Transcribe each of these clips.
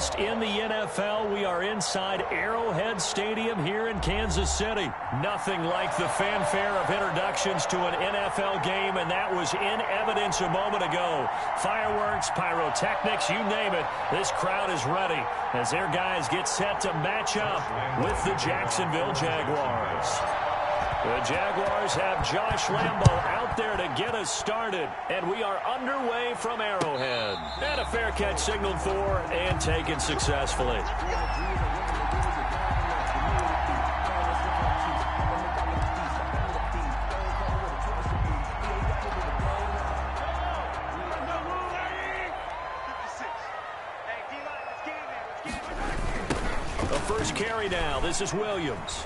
Just in the NFL, we are inside Arrowhead Stadium here in Kansas City. Nothing like the fanfare of introductions to an NFL game, and that was in evidence a moment ago. Fireworks, pyrotechnics, you name it. This crowd is ready as their guys get set to match up with the Jacksonville Jaguars. The Jaguars have Josh Lambo out there to get us started, and we are underway from Arrowhead. And a fair catch signaled for and taken successfully. The first carry now. This is Williams.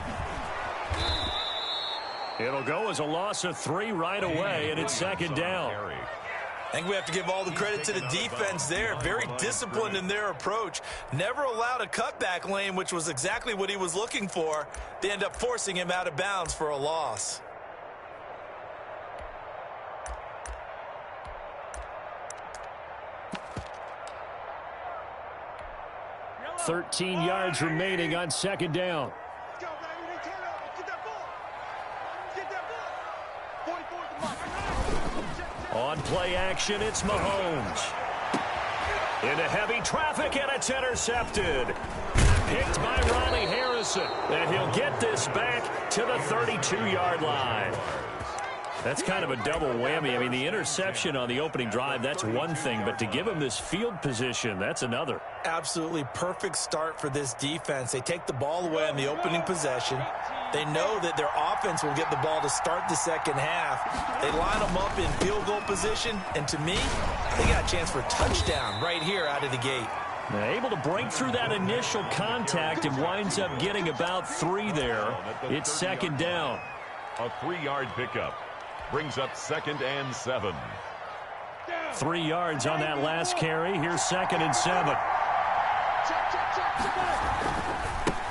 It'll go as a loss of 3 right away, and it's second down. I think we have to give all the credit to the defense there. Very disciplined in their approach. Never allowed a cutback lane, which was exactly what he was looking for. They end up forcing him out of bounds for a loss. .13 yards remaining on second down. On play action, it's Mahomes. Into heavy traffic, and it's intercepted. Picked by Ronnie Harrison. And he'll get this back to the 32-yard line. That's kind of a double whammy. I mean, the interception on the opening drive, that's one thing. But to give him this field position, that's another. Absolutely perfect start for this defense. They take the ball away on the opening possession. They know that their offense will get the ball to start the second half. They line them up in field goal position, and to me, they got a chance for a touchdown right here out of the gate. Now, able to break through that initial contact and winds up getting about 3 there. It's second down. A 3-yard pickup brings up 2nd and 7. 3 yards on that last carry. Here's 2nd and 7.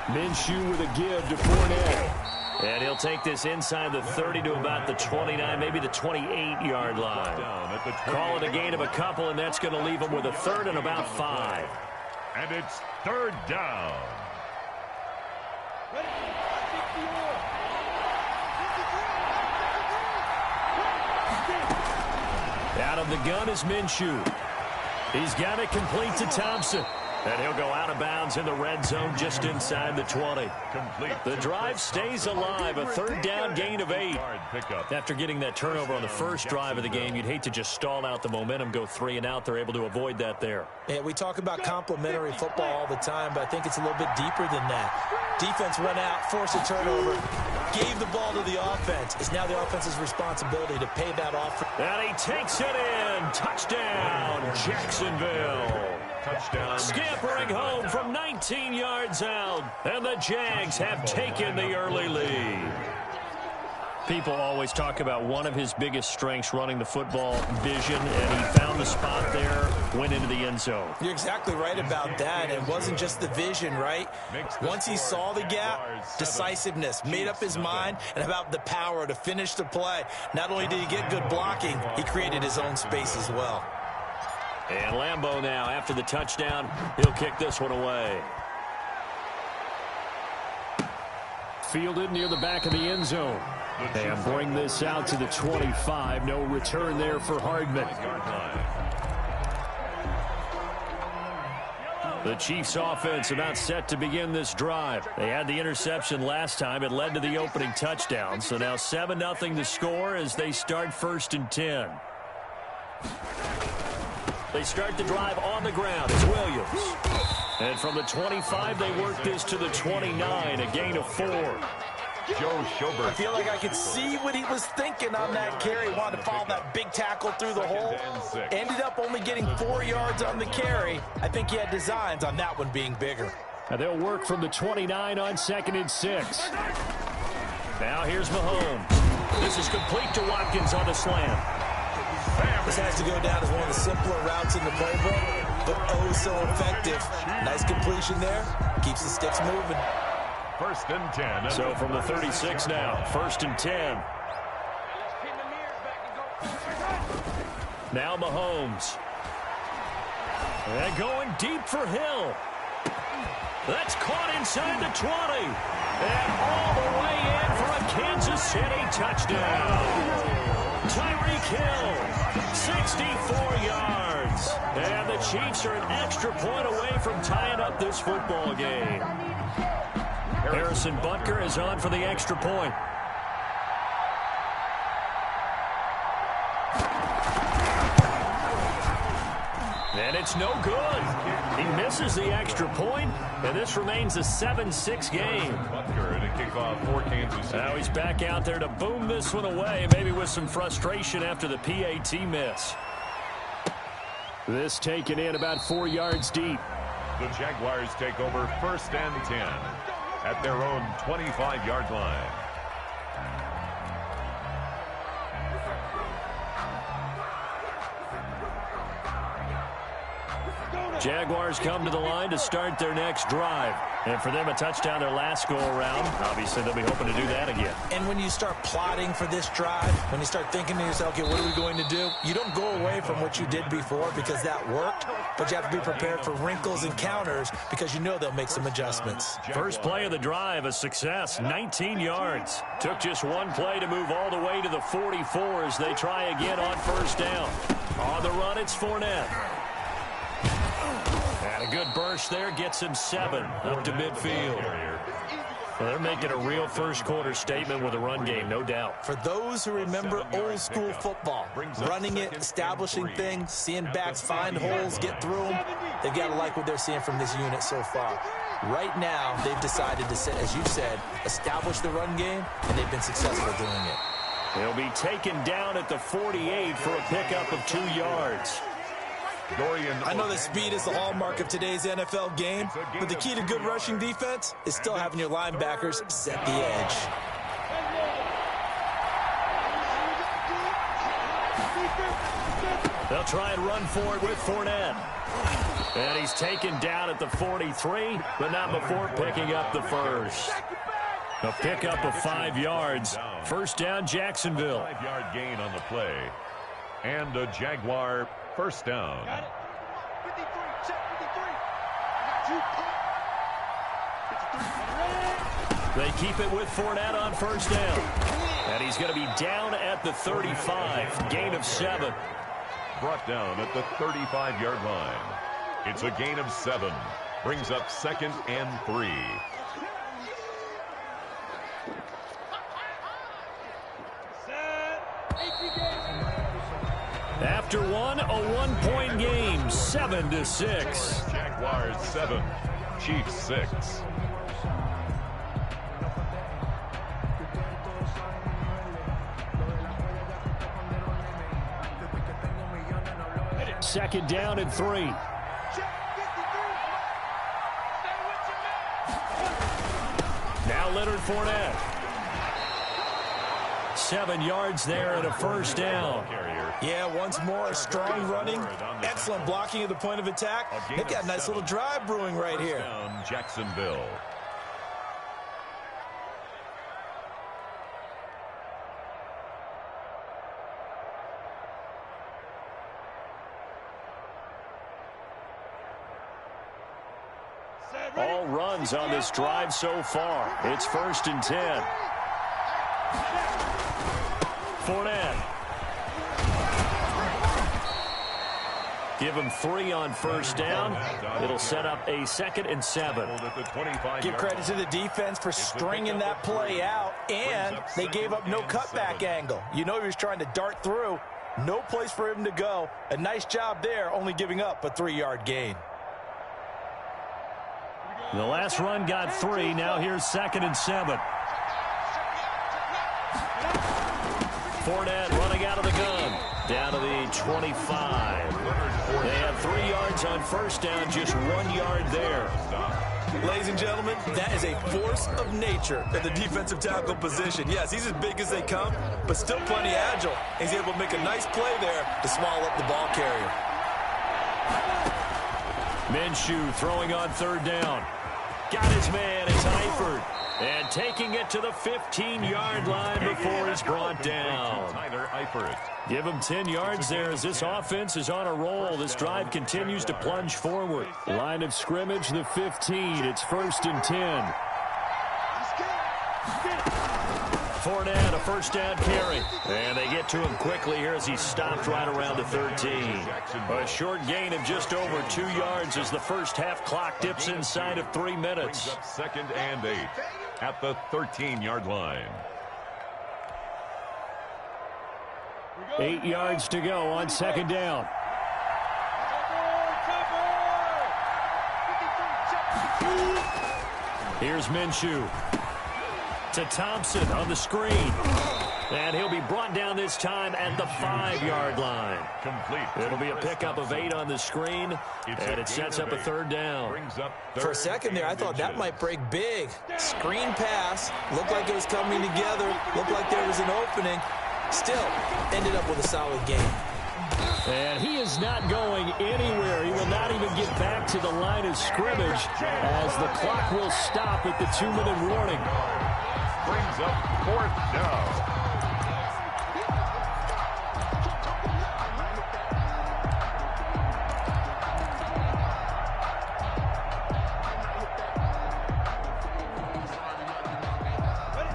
Minshew with a give to Fournette. And he'll take this inside the 30 to about the 29, maybe the 28-yard line. Call it a gain of a couple, and that's going to leave him with a 3rd and about 5. And it's 3rd down. Out of the gun is Minshew. He's got it complete to Thompson. And he'll go out of bounds in the red zone just inside the 20. The drive stays alive. A 3rd down gain of 8. After getting that turnover on the first drive of the game, you'd hate to just stall out the momentum, go 3 and out. They're able to avoid that there. Yeah, we talk about complementary football all the time, but I think it's a little bit deeper than that. Defense went out, forced a turnover, gave the ball to the offense. It's now the offense's responsibility to pay that off. And he takes it in. Touchdown, Jacksonville. Touchdown. Scampering home from 19 yards out. And the Jags have taken the early lead. People always talk about one of his biggest strengths, running the football, vision, and he found the spot there, went into the end zone. You're exactly right about that. It wasn't just the vision, right? Once he saw the gap, decisiveness, made up his mind, and about the power to finish the play. Not only did he get good blocking, he created his own space as well. And Lambo now, after the touchdown, he'll kick this one away. Fielded near the back of the end zone. And bring this out to the 25. No return there for Hardman. The Chiefs offense about set to begin this drive. They had the interception last time. It led to the opening touchdown. So now 7-0 to score as they start 1st and 10. They start the drive on the ground. It's Williams. And from the 25, they work this to the 29, a gain of 4. Joe Schobert. I feel like I could see what he was thinking on that carry. Wanted to follow that big tackle through the hole. Ended up only getting 4 yards on the carry. I think he had designs on that one being bigger. Now they'll work from the 29 on 2nd and 6. Now here's Mahomes. This is complete to Watkins on the slant. This has to go down as one of the simpler routes in the playbook, but oh so effective. Nice completion there. Keeps the sticks moving. 1st and 10. So from the 36 now, 1st and 10. Now Mahomes. And going deep for Hill. That's caught inside the 20. And all the way in for a Kansas City touchdown. Tyreek Hill, 64 yards. And the Chiefs are an extra point away from tying up this football game. Harrison Butker is on for the extra point. And it's no good. He misses the extra point, and this remains a 7-6 game. Butker to kick off for Kansas City. Now he's back out there to boom this one away, maybe with some frustration after the PAT miss. This taken in about 4 yards deep. The Jaguars take over 1st and 10 at their own 25-yard line. Jaguars come to the line to start their next drive. And for them, a touchdown their last go-around. Obviously, they'll be hoping to do that again. And when you start plotting for this drive, when you start thinking to yourself, okay, what are we going to do? You don't go away from what you did before because that worked, but you have to be prepared for wrinkles and counters because you know they'll make some adjustments. First play of the drive, a success, 19 yards. Took just one play to move all the way to the 44 as they try again on 1st down. On the run, it's Fournette. And a good burst there gets him 7 up to midfield. Well, they're making a real first-quarter statement with a run game, no doubt. For those who remember old-school football, running it, establishing things, seeing backs find holes, get through them, they've got to like what they're seeing from this unit so far. Right now, they've decided to, as you said, establish the run game, and they've been successful doing it. They'll be taken down at the 48 for a pickup of 2 yards. I know that speed is the hallmark of today's NFL game, but the key to good rushing defense is still having your linebackers set the edge. They'll try and run for it with Fournette. And he's taken down at the 43, but not before picking up the first. A pickup of 5 yards. 1st down, Jacksonville. 5-yard gain on the play. And a Jaguar 1st down. Got it. 53, check 53. They keep it with Fournette on 1st down. And he's going to be down at the 35. Gain of 7. Brought down at the 35-yard line. It's a gain of 7. Brings up 2nd and 3. After one, a 1-point game, 7-6. Jaguars 7, Chiefs 6. Second down and 3. Now Leonard Fournette. 7 yards there and a 1st down. Yeah, once more, strong running, excellent blocking at the point of attack. They've got a nice little drive brewing right here. Jacksonville. All runs on this drive so far. It's 1st and 10. Fournette. Give him 3 on 1st down. It'll set up a 2nd and 7. Give credit to the defense for stringing that play out, and they gave up no cutback angle. You know he was trying to dart through. No place for him to go. A nice job there, only giving up a 3-yard gain. The last run got 3. Now here's 2nd and 7. Fournette running out of the gun. Down to the 25. They have 3 yards on 1st down, just 1 yard there. Ladies and gentlemen, that is a force of nature at the defensive tackle position. Yes, he's as big as they come, but still plenty agile. He's able to make a nice play there to swallow up the ball carrier. Minshew throwing on 3rd down. Got his man. It's Eifert. And taking it to the 15-yard line before he's brought down. Give him 10 yards there as this offense is on a roll. This drive continues to plunge forward. Line of scrimmage, the 15. It's 1st and 10. Fournette, a first down carry. And they get to him quickly here as he's stopped right around the 13. A short gain of just over 2 yards as the first half clock dips inside of 3 minutes. 2nd and 8 at the 13-yard line. 8 yards to go on 2nd down. Here's Minshew. To Thompson on the screen. And he'll be brought down this time at the 5-yard line. Complete. It'll be a pickup of 8 on the screen, and it sets up a 3rd down. For a second there, I thought that might break big. Screen pass. Looked like it was coming together. Looked like there was an opening. Still, ended up with a solid game. And he is not going anywhere. He will not even get back to the line of scrimmage as the clock will stop at the 2-minute warning. Brings up 4th down.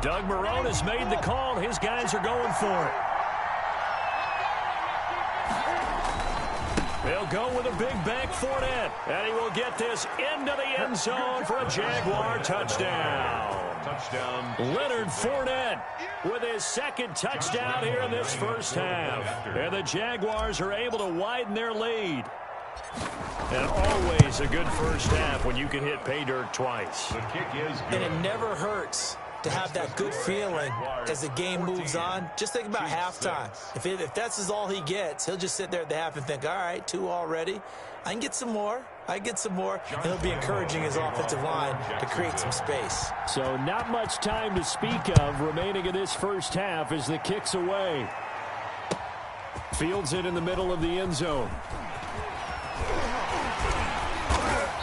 Doug Marrone has made the call. His guys are going for it. They'll go with a big bank Fournette. And he will get this into the end zone for a Jaguar touchdown. Leonard Fournette with his 2nd touchdown here in this first half. And the Jaguars are able to widen their lead. And always a good first half when you can hit pay dirt twice. The kick is good. And it never hurts to have that good feeling as the game moves on. Just think about halftime. If that's all he gets, he'll just sit there at the half and think, all right, 2 already. I can get some more. And he'll be encouraging his offensive line to create some space. So not much time to speak of remaining in this first half as the kick's away. Fields it in the middle of the end zone.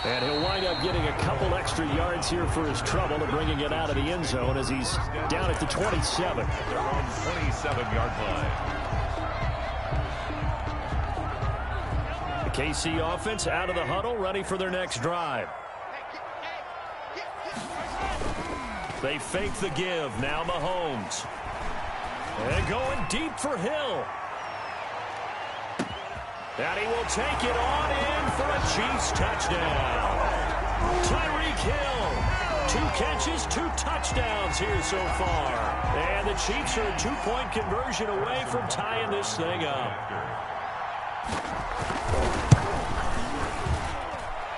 And he'll wind up getting a couple extra yards here for his trouble and bringing it out of the end zone as he's down at the 27. They're on 27-yard line. The KC offense out of the huddle, ready for their next drive. They fake the give. Now Mahomes. And going deep for Hill. And he will take it on in for a Chiefs touchdown. Tyreek Hill. 2 catches, 2 touchdowns here so far. And the Chiefs are a 2-point conversion away from tying this thing up.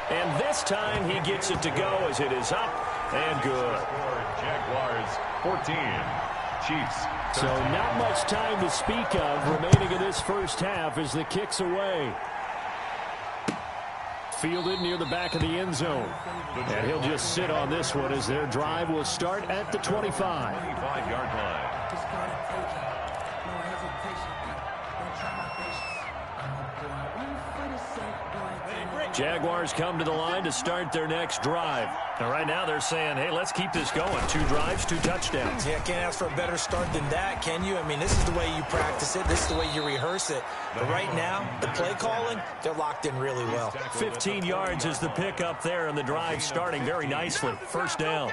And this time he gets it to go as it is up and good. Jaguars 14. Chiefs. So not much time to speak of remaining in this first half as the kick's away. Fielded near the back of the end zone. And he'll just sit on this one as their drive will start at the 25. 25-yard line. Jaguars come to the line to start their next drive. And right now they're saying, hey, let's keep this going. 2 drives, 2 touchdowns. Yeah, can't ask for a better start than that, can you? I mean, this is the way you practice it. This is the way you rehearse it. But right now, the play calling, they're locked in really well. 15 yards is the pickup there, and the drive starting very nicely. First down.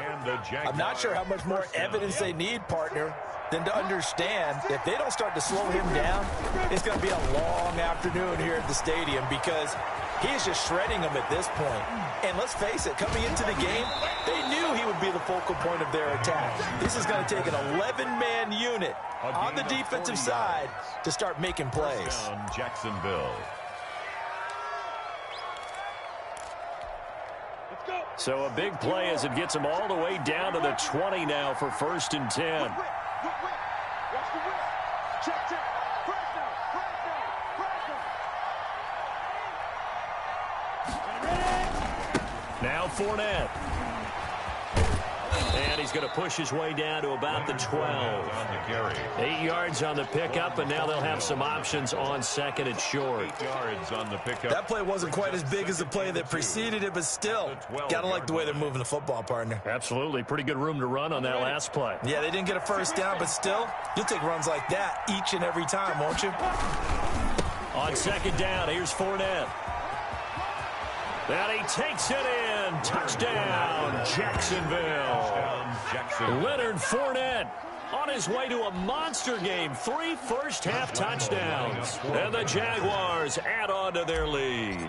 I'm not sure how much more evidence they need, partner, than to understand if they don't start to slow him down, it's going to be a long afternoon here at the stadium because he is just shredding them at this point. And let's face it, coming into the game, they knew he would be the focal point of their attack. This is going to take an 11-man unit on the defensive side to start making plays. Jacksonville. So a big play as it gets them all the way down to the 20 now for 1st and 10. Now Fournette. And he's going to push his way down to about the 12. 8 yards on the pickup, and now they'll have some options on second and short. 8 yards on the pickup. That play wasn't quite as big as the play that preceded it, but still, got to like the way they're moving the football, partner. Absolutely. Pretty good room to run on that last play. Yeah, they didn't get a first down, but still, you'll take runs like that each and every time, won't you? On second down, here's Fournette. And he takes it in. Touchdown, Jacksonville. Leonard Fournette on his way to a monster game. 3 first-half touchdowns. And the Jaguars add on to their lead.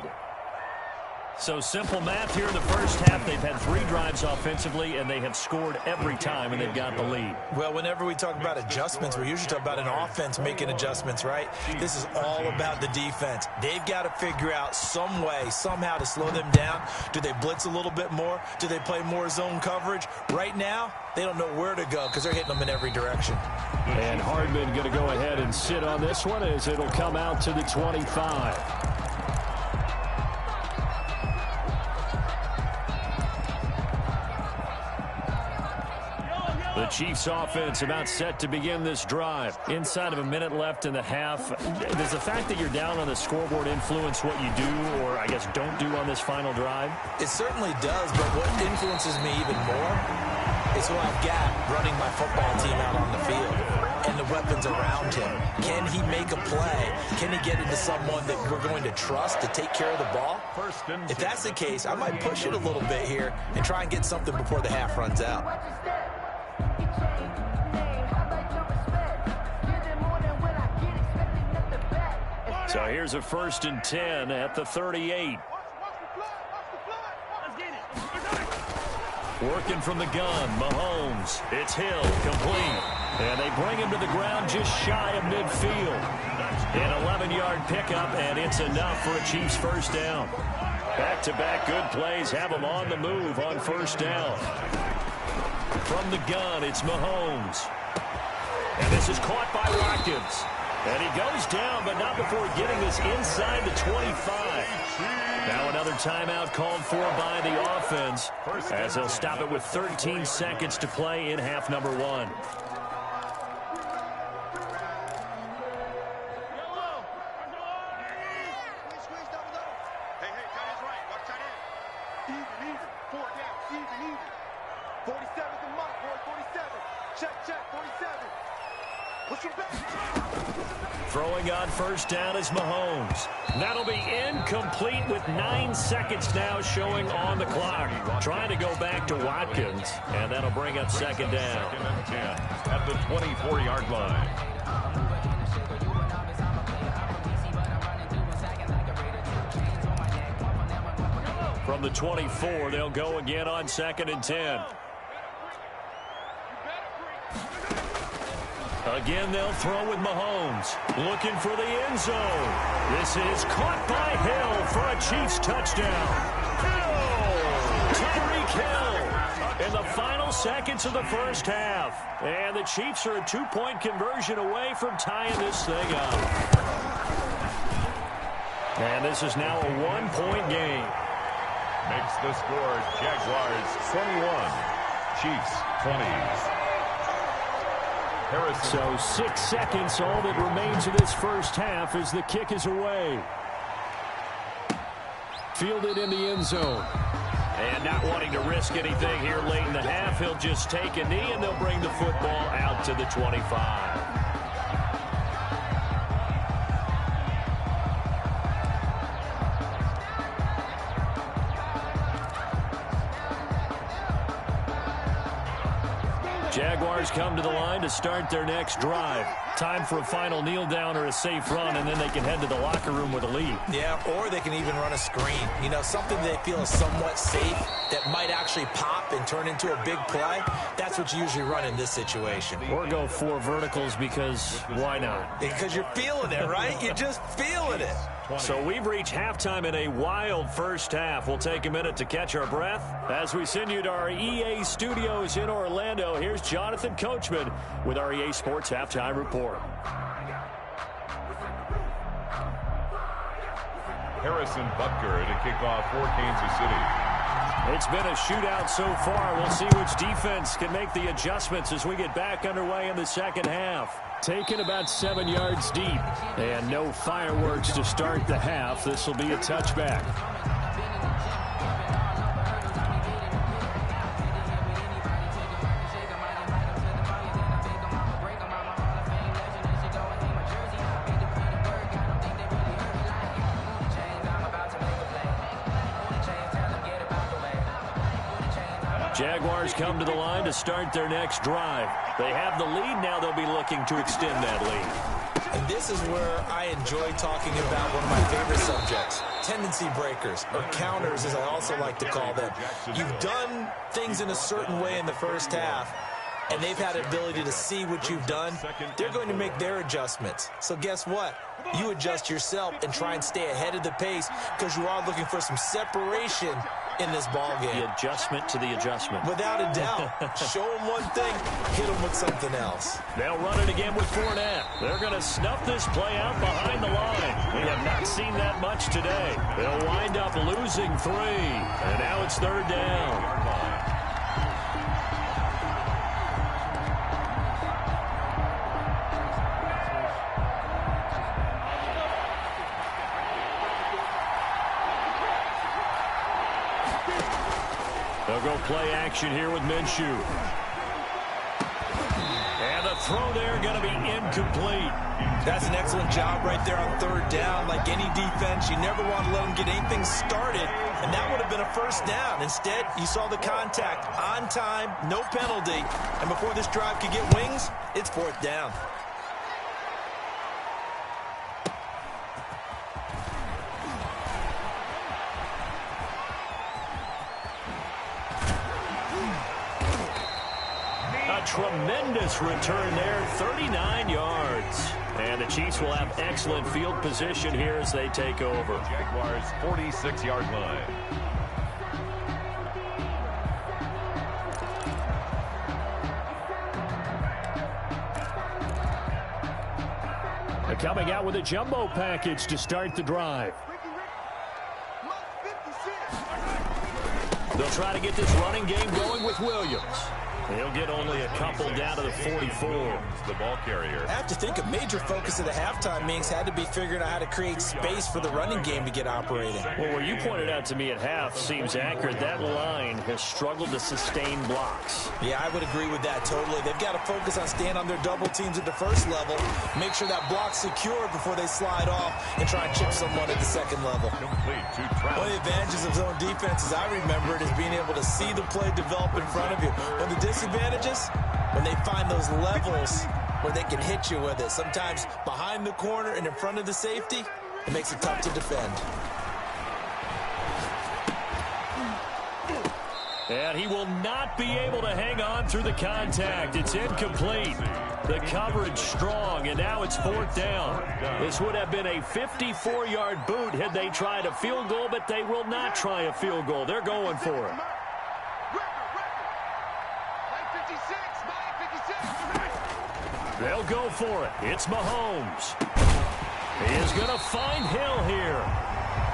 So simple math here in the first half. They've had 3 drives offensively, and they have scored every time, and they've got the lead. Well, whenever we talk about adjustments, we usually talk about an offense making adjustments, right? This is all about the defense. They've got to figure out some way, somehow to slow them down. Do they blitz a little bit more? Do they play more zone coverage? Right now, they don't know where to go because they're hitting them in every direction. And Hardman going to go ahead and sit on this one as it'll come out to the 25. The Chiefs offense about set to begin this drive. Inside of a minute left in the half. Does the fact that you're down on the scoreboard influence what you do, or I guess don't do on this final drive? It certainly does, but what influences me even more is who I've got running my football team out on the field and the weapons around him. Can he make a play? Can he get into someone that we're going to trust to take care of the ball? If that's the case, I might push it a little bit here and try and get something before the half runs out. So here's a 1st and 10 at the 38. Working from the gun, Mahomes. It's Hill, complete. And they bring him to the ground just shy of midfield. An 11-yard pickup, and it's enough for a Chiefs first down. Back-to-back good plays have them on the move on first down. From the gun, it's Mahomes. And this is caught by Watkins. And he goes down, but not before getting this inside the 25. Now another timeout called for by the offense, as they'll stop it with 13 seconds to play in half number 1. Throwing on first down is Mahomes. That'll be incomplete with 9 seconds now showing on the clock. Trying to go back to Watkins, and that'll bring up second down. 2nd and 10 at the 24-yard line. From the 24, they'll go again on 2nd and 10. Again, they'll throw with Mahomes. Looking for the end zone. This is caught by Hill for a Chiefs touchdown. Tyreek Hill in the final seconds of the first half. And the Chiefs are a 2-point conversion away from tying this thing up. And this is now a 1-point game. Makes the score Jaguars 21, Chiefs 20. So 6 seconds, all that remains of this first half as the kick is away. Fielded in the end zone. And not wanting to risk anything here late in the half, he'll just take a knee and they'll bring the football out to the 25. Jaguars come to the line to start their next drive. Time for a final kneel down or a safe run, and then they can head to the locker room with a lead. Yeah, or they can even run a screen. You know, something they feel is somewhat safe that might actually pop and turn into a big play. That's what you usually run in this situation. Or go 4 verticals because why not? Because you're feeling it, right? You're just feeling it. So we've reached halftime in a wild first half. We'll take a minute to catch our breath as we send you to our EA studios in Orlando. Here's Jonathan Coachman with our EA Sports Halftime Report. Harrison Butker to kick off for Kansas City. It's been a shootout so far. We'll see which defense can make the adjustments as we get back underway in the second half. Taken about 7 yards deep. And no fireworks to start the half. This will be a touchback. Jaguars come to the line to start their next drive. They have the lead. Now they'll be looking to extend that lead. And this is where I enjoy talking about one of my favorite subjects, tendency breakers, or counters as I also like to call them. You've done things in a certain way in the first half, and they've had the ability to see what you've done. They're going to make their adjustments. So guess what? You adjust yourself and try and stay ahead of the pace because you are looking for some separation in this ball game. The adjustment to the adjustment. Without a doubt. Show them one thing, hit them with something else. They'll run it again with Fournette. They're going to snuff this play out behind the line. We have not seen that much today. They'll wind up losing 3. And now it's third down. They'll go play action here with Minshew. And the throw there going to be incomplete. That's an excellent job right there on third down. Like any defense, you never want to let them get anything started, and that would have been a first down. Instead, you saw the contact on time, no penalty, and before this drive could get wings, it's fourth down. Tremendous return there, 39 yards. And the Chiefs will have excellent field position here as they take over. Jaguars 46-yard line. They're coming out with a jumbo package to start the drive. They'll try to get this running game going with Williams. He'll get only a couple down to the 44. The ball carrier. I have to think a major focus of the halftime meetings had to be figuring out how to create space for the running game to get operating. Well, where you pointed out to me at half seems accurate. That line has struggled to sustain blocks. Yeah, I would agree with that totally. They've got to focus on staying on their double teams at the first level, make sure that block's secure before they slide off and try and chip someone at the second level. One of the advantages of zone defense, as I remember it, is being able to see the play develop in front of you. When the disadvantages, when they find those levels where they can hit you with it. Sometimes behind the corner and in front of the safety, it makes it tough to defend. And he will not be able to hang on through the contact. It's incomplete. The coverage strong, and now it's fourth down. This would have been a 54-yard boot had they tried a field goal, but they will not try a field goal. They're going for it. They'll go for it. It's Mahomes. He is going to find Hill here.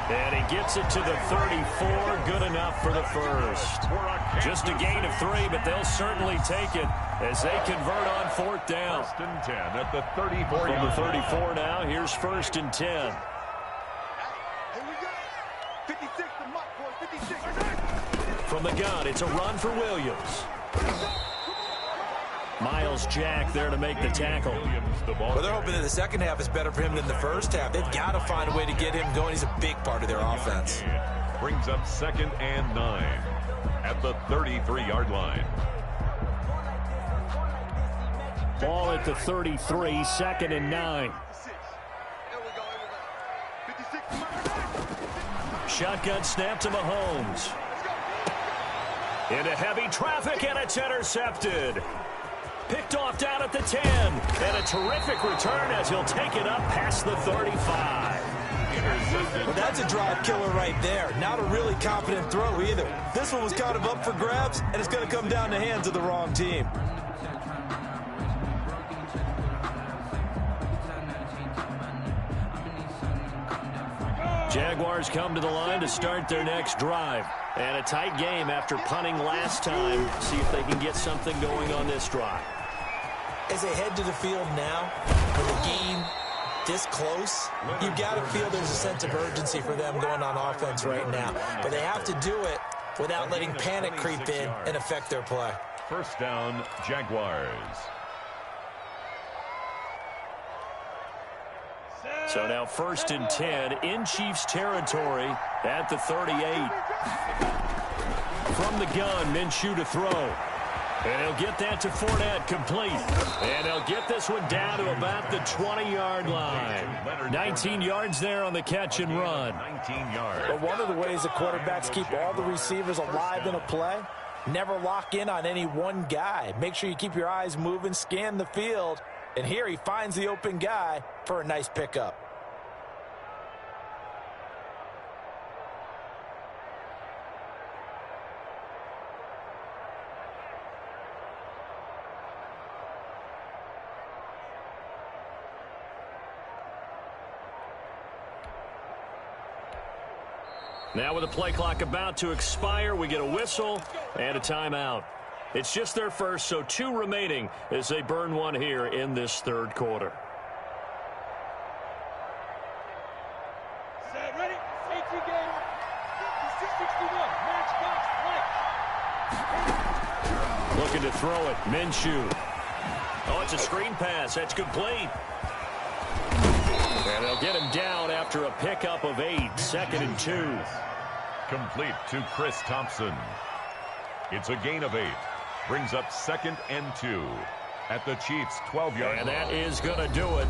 And he gets it to the 34. Good enough for the first. Just a gain of 3, but they'll certainly take it as they convert on fourth down. First and 10 at the 34. From the 34 now, here's first and 10. Here we go. 56 to Mike, boys. 56. From the gun, it's a run for Williams. Miles Jack there to make the tackle. Well, they're hoping that the second half is better for him than the first half. They've got to find a way to get him going. He's a big part of their offense. Brings up 2nd and 9 at the 33-yard line. Ball at the 33, 2nd and 9. Shotgun snap to Mahomes. Into heavy traffic, and it's intercepted. Picked off down at the 10. And a terrific return as he'll take it up past the 35. Well, that's a drive killer right there. Not a really confident throw either. This one was kind of up for grabs, and it's going to come down the hands of the wrong team. Jaguars come to the line to start their next drive. And a tight game after punting last time. See if they can get something going on this drive. As they head to the field now, with the game this close, you've got to feel there's a sense of urgency for them going on offense right now. But they have to do it without letting panic creep in and affect their play. First down, Jaguars. So now 1st and 10 in Chiefs territory at the 38. From the gun, Minshew to throw. And he'll get that to Fournette, complete. And they'll get this one down to about the 20-yard line. 19 yards there on the catch and run. 19 yards. But one of the ways the quarterbacks keep all the receivers alive in a play, never lock in on any one guy. Make sure you keep your eyes moving, scan the field. And here he finds the open guy for a nice pickup. Now with the play clock about to expire, we get a whistle and a timeout. It's just their first, so 2 remaining as they burn one here in this 3rd quarter. Set, ready? 18 gator. 61. Match box, Looking to throw it. Minshew. Oh, it's a screen pass. That's complete. And they'll get him down after a pickup of 8. 2nd and 2. Complete to Chris Thompson. It's a gain of 8. Brings up 2nd and 2 at the Chiefs' 12-yard line. And that is going to do it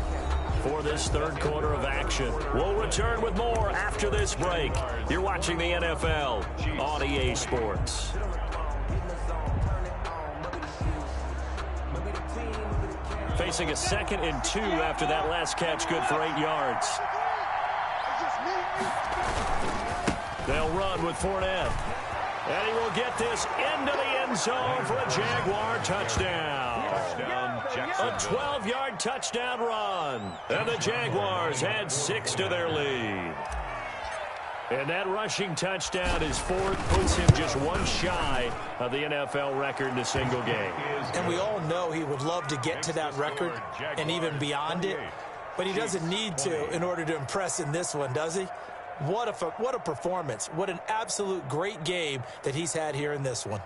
for this 3rd quarter of action. We'll return with more after this break. You're watching the NFL on EA Sports. Facing a 2nd and 2 after that last catch, good for 8 yards. They'll run with Fournette. And he will get this into the end zone for a Jaguar touchdown. A 12-yard touchdown run. And the Jaguars add 6 to their lead. And that rushing touchdown is 4th, puts him just 1 shy of the NFL record in a single game. And we all know he would love to get to that record and even beyond it, but he doesn't need to in order to impress in this one, does he? What a performance. What an absolute great game that he's had here in this one.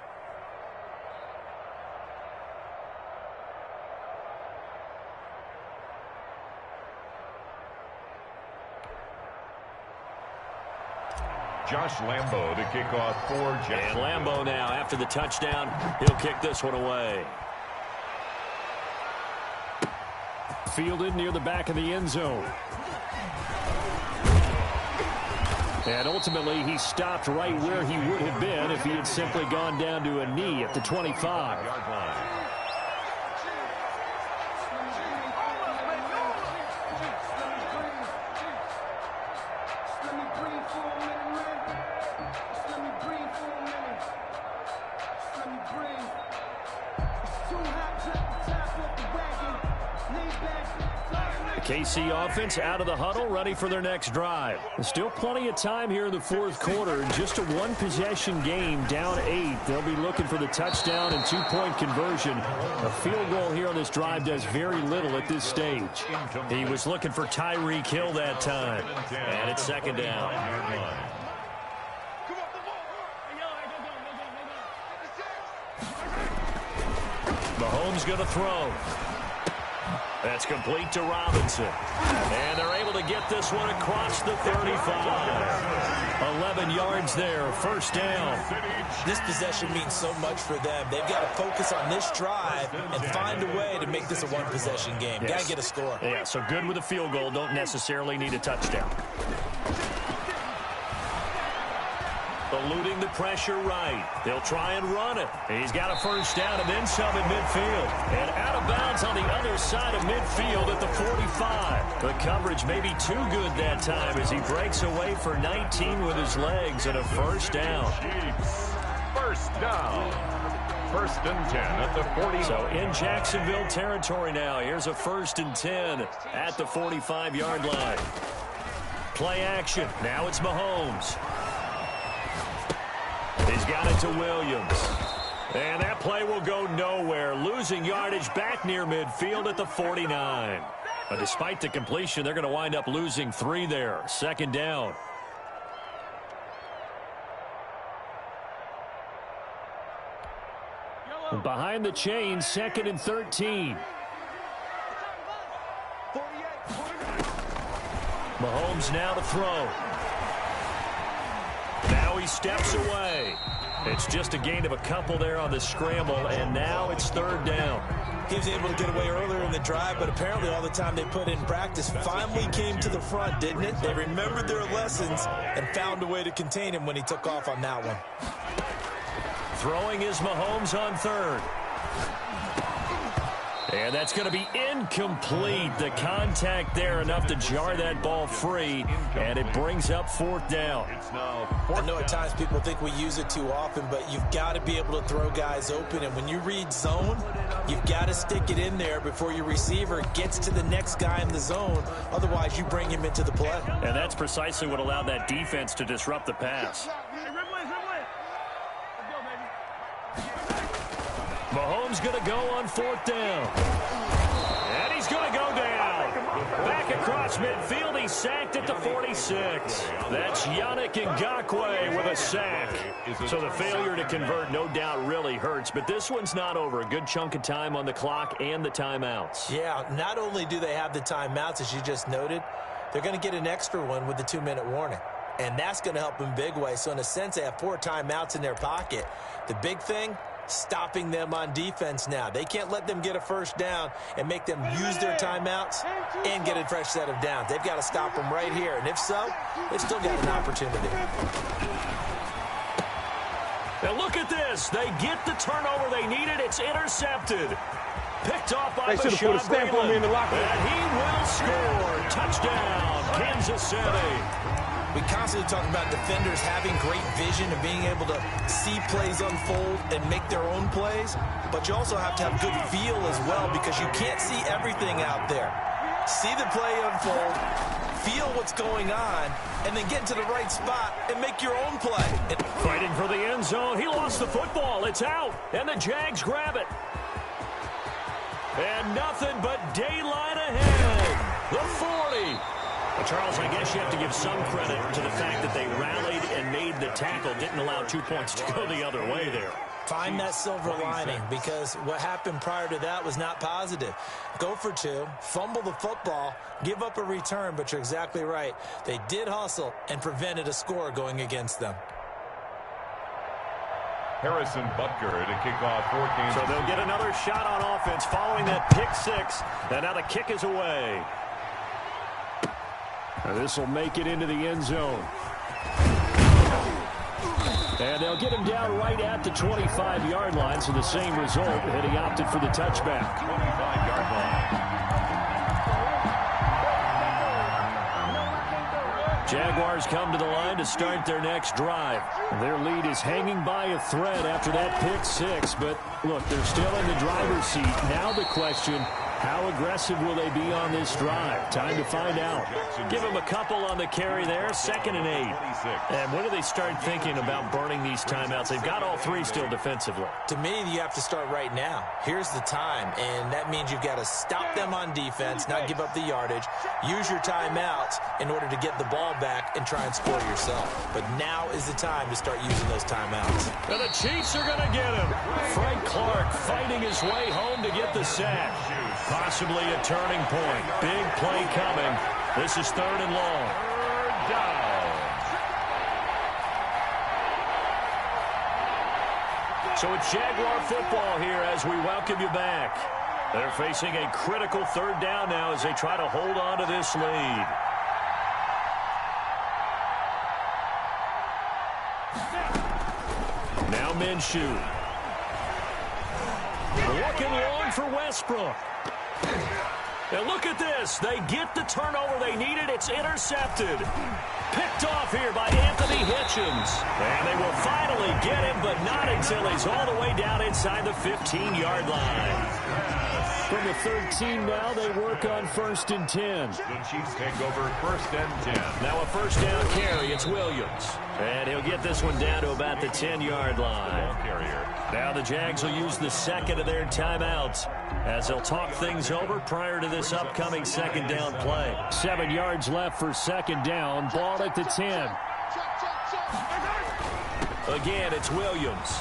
Josh Lambo to kick off for Jacksonville. And Lambo now, after the touchdown, he'll kick this one away. Fielded near the back of the end zone. And ultimately, he stopped right where he would have been if he had simply gone down to a knee at the 25. KC offense out of the huddle, ready for their next drive. Still plenty of time here in the 4th quarter. Just a 1-possession game, down 8. They'll be looking for the touchdown and 2-point conversion. A field goal here on this drive does very little at this stage. He was looking for Tyreek Hill that time. And it's 2nd down. Mahomes going to throw. That's complete to Robinson. And they're able to get this one across the 35. 11 yards there, 1st down. This possession means so much for them. They've got to focus on this drive and find a way to make this a 1-possession game. Yes. Got to get a score. Yeah, so good with a field goal. Don't necessarily need a touchdown. Eluding the pressure right. They'll try and run it. He's got a 1st down and then some at midfield. And out of bounds on the other side of midfield at the 45. The coverage may be too good that time as he breaks away for 19 with his legs and a 1st down. 1st down. 1st and 10 at the 40. So in Jacksonville territory now. Here's a 1st and 10 at the 45-yard line. play action. Now it's Mahomes. He's got it to Williams. And that play will go nowhere. Losing yardage back near midfield at the 49. But despite the completion, they're going to wind up losing 3 there. Second down. And behind the chain, 2nd and 13. Mahomes now to throw. Now he steps away. It's just a gain of a couple there on the scramble, and now it's 3rd down. He was able to get away earlier in the drive, but apparently all the time they put in practice finally came to the front, didn't it? They remembered their lessons and found a way to contain him when he took off on that one. Throwing is Mahomes on 3rd. And that's going to be incomplete. The contact there enough to jar that ball free, and it brings up 4th down. I know at times people think we use it too often, but you've got to be able to throw guys open, and when you read zone, you've got to stick it in there before your receiver gets to the next guy in the zone. Otherwise, you bring him into the play. And that's precisely what allowed that defense to disrupt the pass. Mahomes going to go on 4th down. And he's going to go down. Back across midfield, he's sacked at the 46. That's Yannick Ngakoue with a sack. So the failure to convert no doubt really hurts, but this one's not over. A good chunk of time on the clock and the timeouts. Yeah, not only do they have the timeouts, as you just noted, they're going to get an extra one with the 2-minute warning. And that's going to help them big way. So in a sense, they have 4 timeouts in their pocket. The big thing, stopping them on defense now. They can't let them get a first down and make them use their timeouts and get a fresh set of downs. They've got to stop them right here. And if so, they've still got an opportunity. Now look at this. They get the turnover they needed. It's intercepted. Picked off by They should have put a stamp on me in the locker room. And he will score. Touchdown, Kansas City. We constantly talk about defenders having great vision and being able to see plays unfold and make their own plays, but you also have to have good feel as well because you can't see everything out there. See the play unfold, feel what's going on, and then get to the right spot and make your own play. Fighting for the end zone. He lost the football. It's out, and the Jags grab it. And nothing but daylight ahead. The 40. Well, Charles, I guess you have to give some credit to the fact that they rallied and made the tackle, didn't allow 2 points to go the other way there. Find that silver lining because what happened prior to that was not positive. Go for 2, fumble the football, give up a return, but you're exactly right. They did hustle and prevented a score going against them. Harrison Butker to kick off for Kansas. So they'll get another shot on offense following that pick 6, and now the kick is away. This will make it into the end zone. And they'll get him down right at the 25-yard line, so the same result, and he opted for the touchback. 25-yard line. Jaguars come to the line to start their next drive. Their lead is hanging by a thread after that pick 6, but look, they're still in the driver's seat. Now the question, how aggressive will they be on this drive? Time to find out. Give them a couple on the carry there, 2nd and 8. And when do they start thinking about burning these timeouts? They've got all 3 still defensively. To me, you have to start right now. Here's the time, and that means you've got to stop them on defense, not give up the yardage, use your timeouts in order to get the ball back and try and score yourself. But now is the time to start using those timeouts. And the Chiefs are going to get him. Frank Clark fighting his way home to get the sack. Possibly a turning point. Big play coming. This is 3rd and long. 3rd down. So it's Jaguar football here as we welcome you back. They're facing a critical 3rd down now as they try to hold on to this lead. Now Minshew. Looking long for Westbrook. And look at this. They get the turnover they needed. It's intercepted. Picked off here by Anthony Hitchens. And they will finally get him, but not until he's all the way down inside the 15-yard line. From the 13 now, they work on 1st and 10. The Chiefs take over 1st and 10. Now a first down carry. It's Williams. And he'll get this one down to about the 10-yard line. Ball carrier. Now the Jags will use the second of their timeouts as they'll talk things over prior to this upcoming second down play. 7 yards left for second down. Ball at the 10. Again, it's Williams.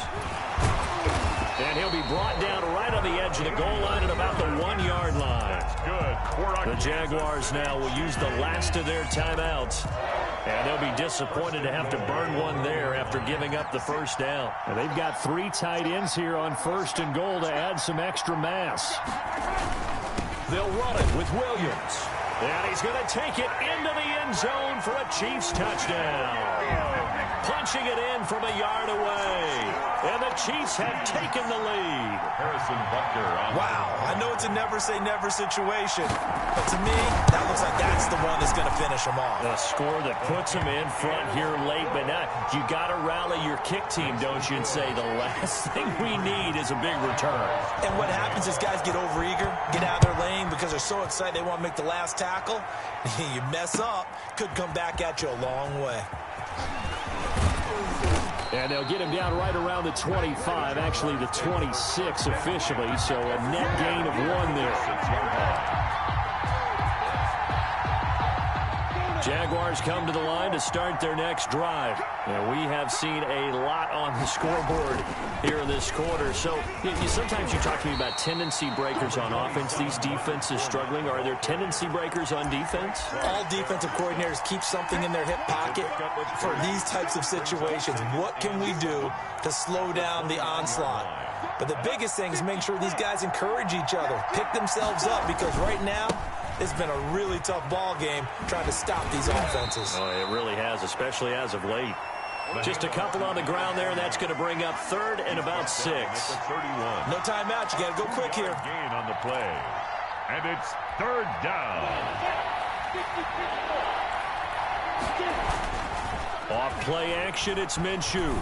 And he'll be brought down right on the edge of the goal line at about the 1-yard line. Good. The Jaguars now will use the last of their timeouts. And they'll be disappointed to have to burn one there after giving up the first down. And they've got 3 tight ends here on 1st and goal to add some extra mass. They'll run it with Williams. And he's going to take it into the end zone for a Chiefs touchdown. Punching it in from a yard away. And the Chiefs have taken the lead. Harrison Butker on. Wow, I know it's a never-say-never situation, but to me, that looks like that's the one that's going to finish them off. A score that puts them in front here late, but now you got to rally your kick team, don't you, and say the last thing we need is a big return. And what happens is guys get overeager, get out of their lane because they're so excited they want to make the last tackle. You mess up, could come back at you a long way. And they'll get him down right around the 25, actually the 26 officially, so a net gain of 1 there. Jaguars come to the line to start their next drive. And we have seen a lot on the scoreboard here in this quarter. So sometimes you talk to me about tendency breakers on offense. These defenses struggling. Are there tendency breakers on defense? All defensive coordinators keep something in their hip pocket for these types of situations. What can we do to slow down the onslaught? But the biggest thing is make sure these guys encourage each other, pick themselves up, because right now, it's been a really tough ball game trying to stop these offenses. Oh, it really has, especially as of late. Just a couple on the ground there, and that's going to bring up 3rd and about 6. 31. No timeout. You got to go quick here. Gain on the play. And it's 3rd down. Off play action, it's Minshew.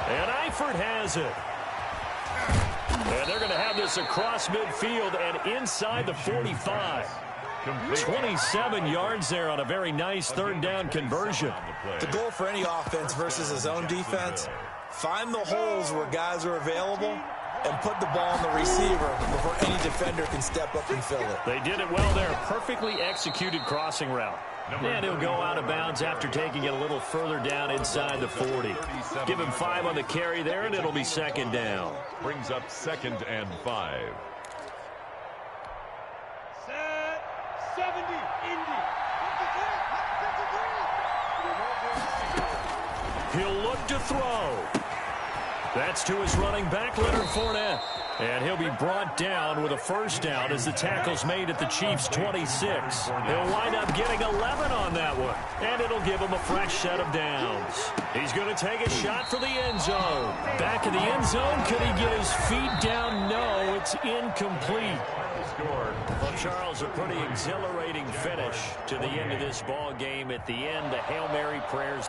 And Eifert has it. And they're going to have this across midfield and inside the 45. 27 yards there on a very nice 3rd down conversion. The goal for any offense versus his own defense, find the holes where guys are available and put the ball on the receiver before any defender can step up and fill it. They did it well there. Perfectly executed crossing route. And he'll go out of bounds after taking it a little further down inside the 40. Give him 5 on the carry there, and it'll be 2nd down. Brings up 2nd and 5. Set 70, Indy. He'll look to throw. That's to his running back, Leonard Fournette. And he'll be brought down with a first down as the tackle's made at the Chiefs' 26. He'll wind up getting 11 on that one, and it'll give him a fresh set of downs. He's going to take a shot for the end zone. Back in the end zone, could he get his feet down? No, it's incomplete. Well, Charles, a pretty exhilarating finish to the end of this ball game. At the end, the Hail Mary prayers.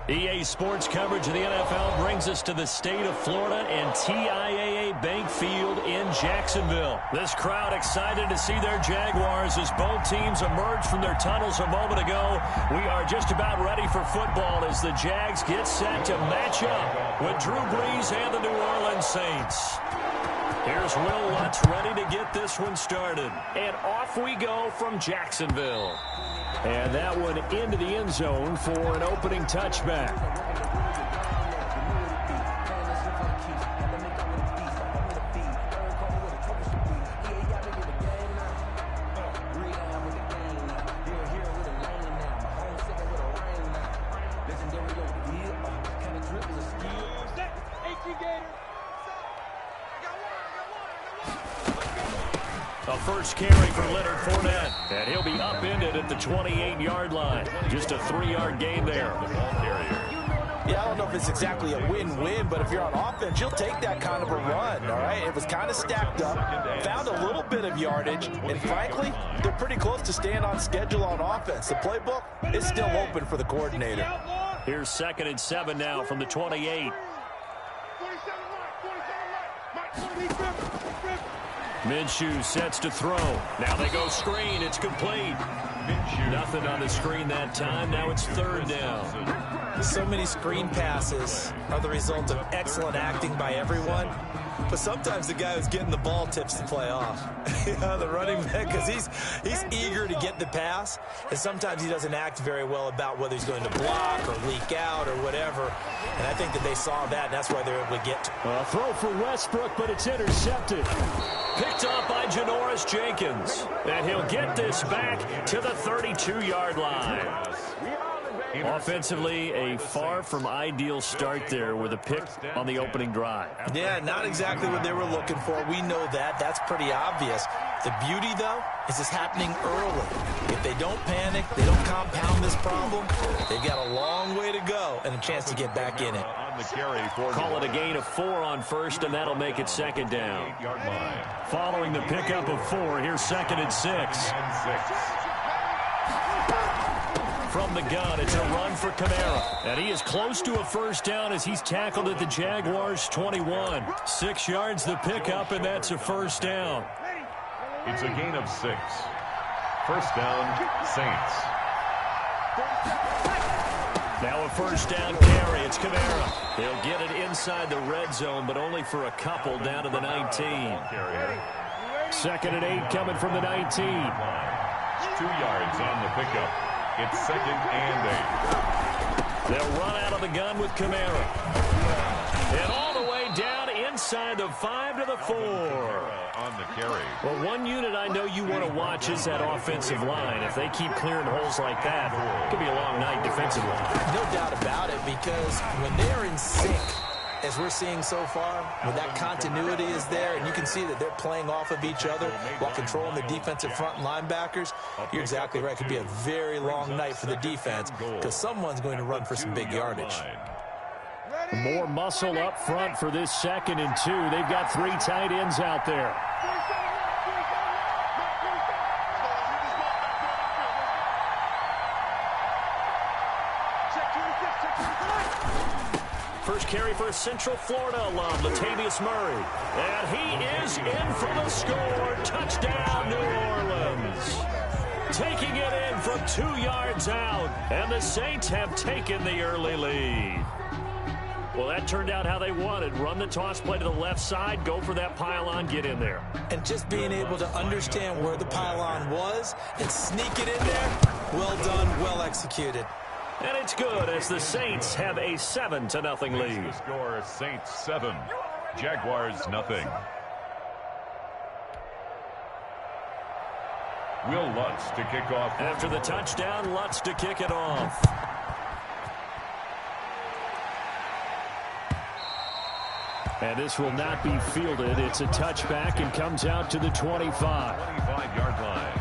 EA Sports coverage of the NFL brings us to the state of Florida and TIAA Bank Field in Jacksonville. This crowd excited to see their Jaguars as both teams emerged from their tunnels a moment ago. We are just about ready for football as the Jags get set to match up with Drew Brees and the New Orleans Saints. Here's Will Lutz ready to get this one started. And off we go from Jacksonville. And that one into the end zone for an opening touchback. A first carry for Leonard Fournette, and he'll be upended at the 28-yard line. Just a 3-yard gain there. Yeah, I don't know if it's exactly a win-win, but if you're on offense, you'll take that kind of a run, all right? It was kind of stacked up, found a little bit of yardage, and frankly, they're pretty close to staying on schedule on offense. The playbook is still open for the coordinator. Here's 2nd and 7 now from the 28. Minshew sets to throw. Now they go screen. It's complete. Nothing on the screen that time. Now it's 3rd down. So many screen passes are the result of excellent acting by everyone. But sometimes the guy who's getting the ball tips the play off. The running back, because he's eager to get the pass, and sometimes he doesn't act very well about whether he's going to block or leak out or whatever. And I think that they saw that, and that's why they're able to get to it. Throw for Westbrook, but it's intercepted. Picked up by Janoris Jenkins. And he'll get this back to the 32-yard line. Offensively, a far from ideal start there with a pick on the opening drive. Yeah, not exactly what they were looking for. We know that. That's pretty obvious. The beauty, though, is it's happening early. If they don't panic, they don't compound this problem, they've got a long way to go and a chance to get back in it. Call it a gain of 4 on first, and that'll make it 2nd down. Following the pickup of 4, here's 2nd and 6. From the gun, it's a run for Kamara. And he is close to a first down as he's tackled at the Jaguars' 21. 6 yards the pickup, and that's a first down. It's a gain of 6. First down, Saints. Now a first down carry. It's Kamara. He'll get it inside the red zone, but only for a couple down to the 19. 2nd and 8 coming from the 19. 2 yards on the pickup. It's 2nd and 8. They'll run out of the gun with Kamara. And all the way down inside the 5 to the 4. On the carry. Well, one unit I know you want to watch is that offensive line. If they keep clearing holes like that, it could be a long night defensively. No doubt about it, because when they're in sync, as we're seeing so far, when that continuity is there, and you can see that they're playing off of each other while controlling the defensive front linebackers, you're exactly right. It could be a very long night for the defense because someone's going to run for some big yardage. More muscle up front for this 2nd and 2. They've got 3 tight ends out there. First carry for Central Florida alum, Latavius Murray. And he is in for the score. Touchdown, New Orleans. Taking it in from 2 yards out. And the Saints have taken the early lead. Well, that turned out how they wanted. Run the toss play to the left side, go for that pylon, get in there. And just being able to understand where the pylon was and sneak it in there, well done, well executed. And it's good as the Saints have a 7-0 lead. The score is Saints 7, Jaguars 0. Will Lutz to kick off. After the touchdown, Lutz to kick it off. And this will not be fielded. It's a touchback and comes out to the 25. 25-yard line.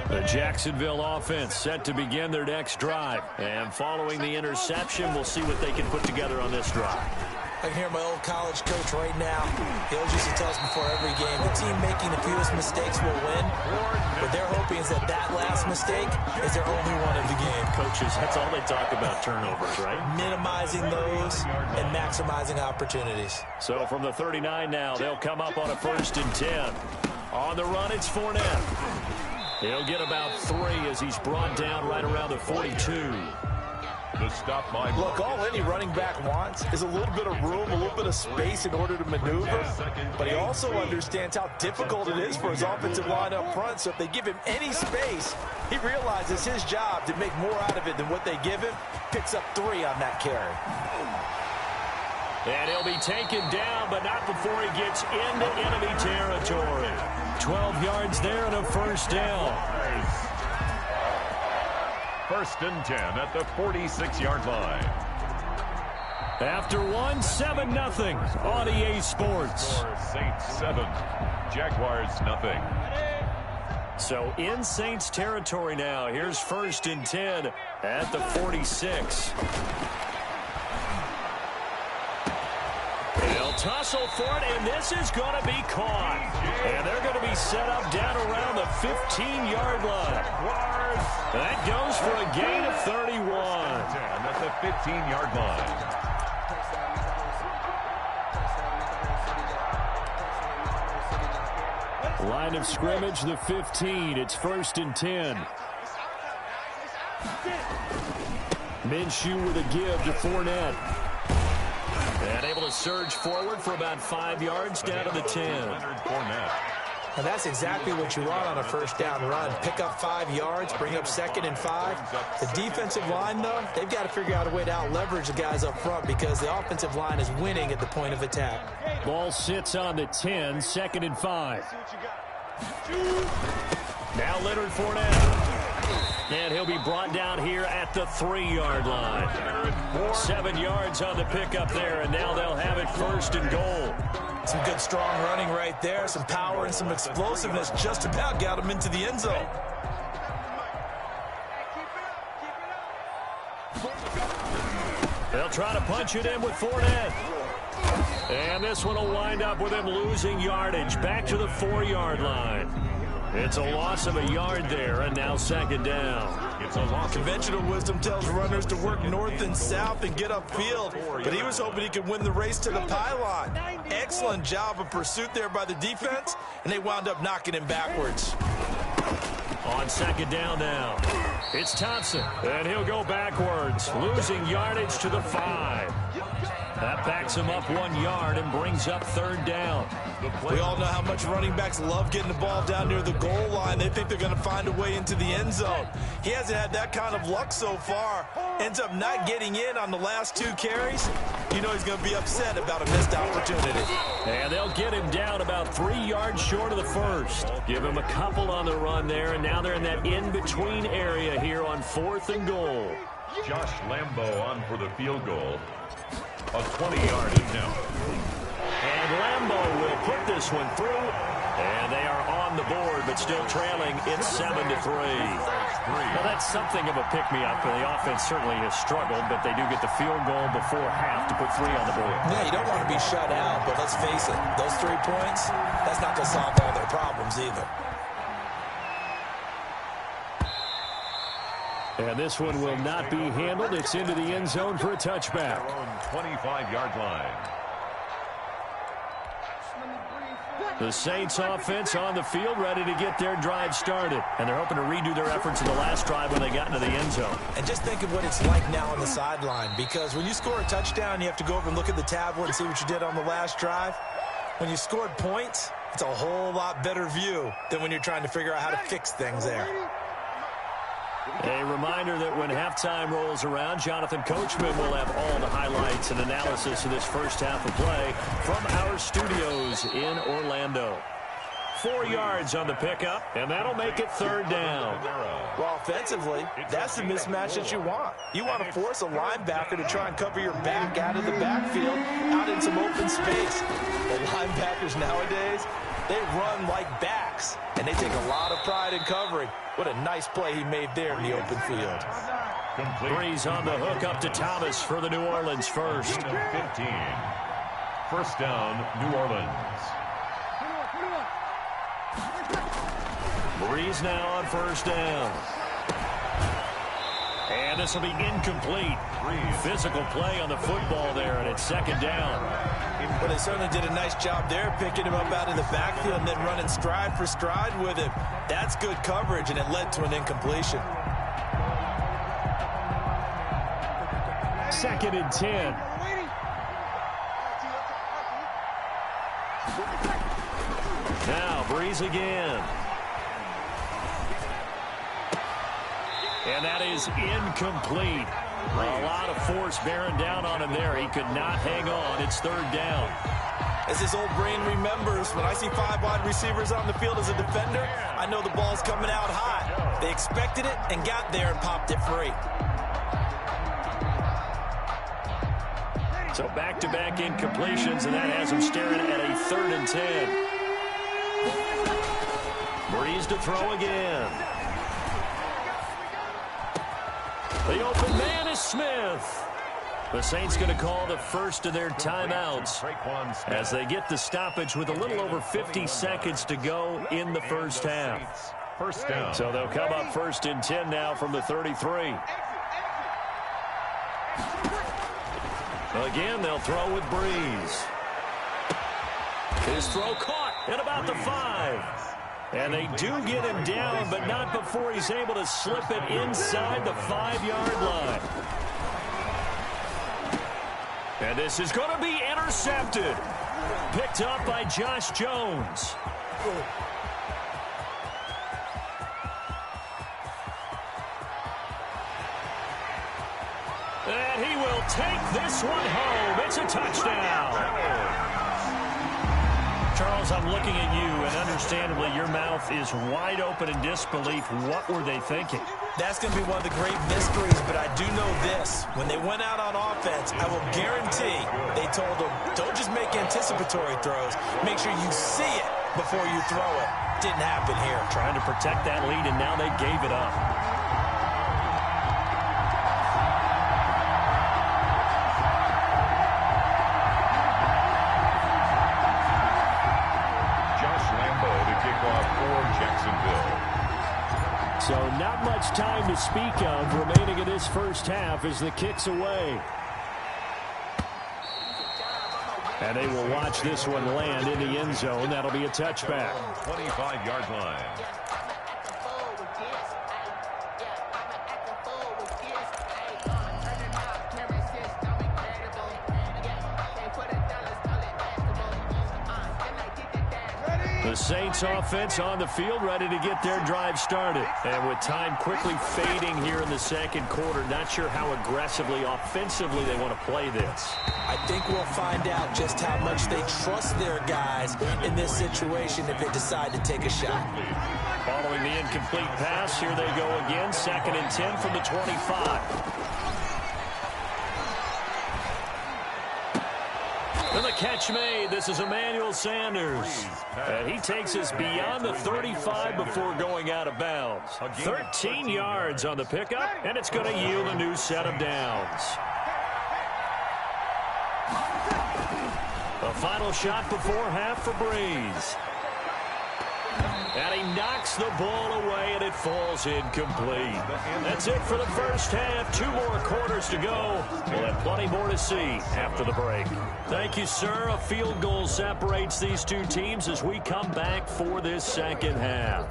The Jacksonville offense set to begin their next drive. And following the interception, we'll see what they can put together on this drive. I can hear my old college coach right now. He always used to tell us before every game, the team making the fewest mistakes will win. What they're hoping is that last mistake is their only one of the game. Coaches, that's all they talk about, turnovers, right? Minimizing those and maximizing opportunities. So from the 39 now, they'll come up on a 1st and 10. On the run, it's Fournette. He'll get about 3 as he's brought down right around the 42. The stop by. Look, all any running back wants is a little bit of room, a little bit of space in order to maneuver. But he also understands how difficult it is for his offensive line up front. So if they give him any space, he realizes his job to make more out of it than what they give him. Picks up 3 on that carry. And he'll be taken down, but not before he gets into enemy territory. 12 yards there and a 1st down. 1st and 10 at the 46-yard line. After 1, 7-0 on EA Sports. Saints 7, Jaguars 0. So in Saints territory now. Here's 1st and 10 at the 46. They'll tussle for it, and this is going to be caught. And they're going to be set up down around the 15-yard line. That goes for a gain of 31. At the 15-yard line. Line of scrimmage, the 15. It's 1st and 10. Minshew with a give to Fournette. And able to surge forward for about 5 yards down to the 10. And that's exactly what you want on a 1st down run. Pick up 5 yards, bring up 2nd and 5. The defensive line, though, they've got to figure out a way to out-leverage the guys up front because the offensive line is winning at the point of attack. Ball sits on the 10, 2nd and 5. Now Leonard Fournette. And he'll be brought down here at the 3-yard line. 7 yards on the pickup there, and now they'll have it 1st and goal. Some good, strong running right there. Some power and some explosiveness just about got him into the end zone. They'll try to punch it in with Fournette. And this one will wind up with him losing yardage back to the 4-yard line. It's a loss of a yard there, and now 2nd down. It's a loss. Conventional wisdom tells runners to work north and south and get upfield, but he was hoping he could win the race to the pylon. Excellent job of pursuit there by the defense, and they wound up knocking him backwards. On 2nd down now, it's Thompson, and he'll go backwards, losing yardage to the 5. That backs him up 1 yard and brings up 3rd down. We all know how much running backs love getting the ball down near the goal line. They think they're going to find a way into the end zone. He hasn't had that kind of luck so far. Ends up not getting in on the last 2 carries. You know he's going to be upset about a missed opportunity. And they'll get him down about 3 yards short of the 1st. Give him a couple on the run there, and now they're in that in-between area here on 4th and goal. Josh Lambo on for the field goal. A 20-yard attempt. And Lambo will put this one through. And they are on the board, but still trailing. It's 7-3. Well, that's something of a pick-me-up. The offense certainly has struggled, but they do get the field goal before half to put 3 on the board. Yeah, you don't want to be shut out, but let's face it, those 3 points, that's not going to solve all their problems either. And this one will not be handled. It's into the end zone for a touchback. 25-yard line. The Saints offense on the field ready to get their drive started. And they're hoping to redo their efforts in the last drive when they got into the end zone. And just think of what it's like now on the sideline, because when you score a touchdown, you have to go over and look at the tablet and see what you did on the last drive. When you scored points, it's a whole lot better view than when you're trying to figure out how to fix things there. A reminder that when halftime rolls around, Jonathan Coachman will have all the highlights and analysis of this first half of play from our studios in Orlando. 4 yards on the pickup, and that'll make it 3rd down. Well, offensively, that's the mismatch that you want. You want to force a linebacker to try and cover your back out of the backfield, out in some open space. The linebackers nowadays, they run like bats. box, and they take a lot of pride in covering. What a nice play he made there in the open field. Breeze on the hook up to Thomas for the New Orleans first. 15. First down, New Orleans. Breeze now on first down. And this will be incomplete. Physical play on the football there, and it's second down. Well, they certainly did a nice job there, picking him up out of the backfield and then running stride for stride with him. That's good coverage, and it led to an incompletion. Second and 10. Now, Breeze again. And that is incomplete. A lot of force bearing down on him there. He could not hang on. It's third down. As his old brain remembers, when I see 5 wide receivers on the field as a defender, I know the ball's coming out hot. They expected it and got there and popped it free. So back-to-back incompletions, and that has him staring at a third and 10. Breeze to throw again. The open man is Smith. The Saints going to call the first of their timeouts as they get the stoppage with a little over 50 seconds to go in the first half. First down. So they'll come up first and 10 now from the 33. Again, they'll throw with Breeze. His throw caught at about the 5. And they do get him down, but not before he's able to slip it inside the 5-yard line. And this is going to be intercepted. Picked up by Josh Jones. And he will take this one home. It's a touchdown. Charles, I'm looking at you, and understandably, your mouth is wide open in disbelief. What were they thinking? That's going to be one of the great mysteries, but I do know this. When they went out on offense, I will guarantee they told them, don't just make anticipatory throws. Make sure you see it before you throw it. Didn't happen here. Trying to protect that lead, and now they gave it up. So not much time to speak of remaining in this first half as the kick's away. And they will watch this one land in the end zone. That'll be a touchback. 25-yard line. The Saints offense on the field, ready to get their drive started. And with time quickly fading here in the second quarter, not sure how aggressively, offensively they want to play this. I think we'll find out just how much they trust their guys in this situation if they decide to take a shot. Following the incomplete pass, here they go again. Second and 10 from the 25. And the catch made. This is Emmanuel Sanders. And he takes us beyond the 35 before going out of bounds. 13 yards on the pickup, and it's going to yield a new set of downs. The final shot before half for Breeze. And he knocks the ball away, and it falls incomplete. That's it for the first half. 2 more quarters to go. We'll have plenty more to see after the break. Thank you, sir. A field goal separates these two teams as we come back for this second half.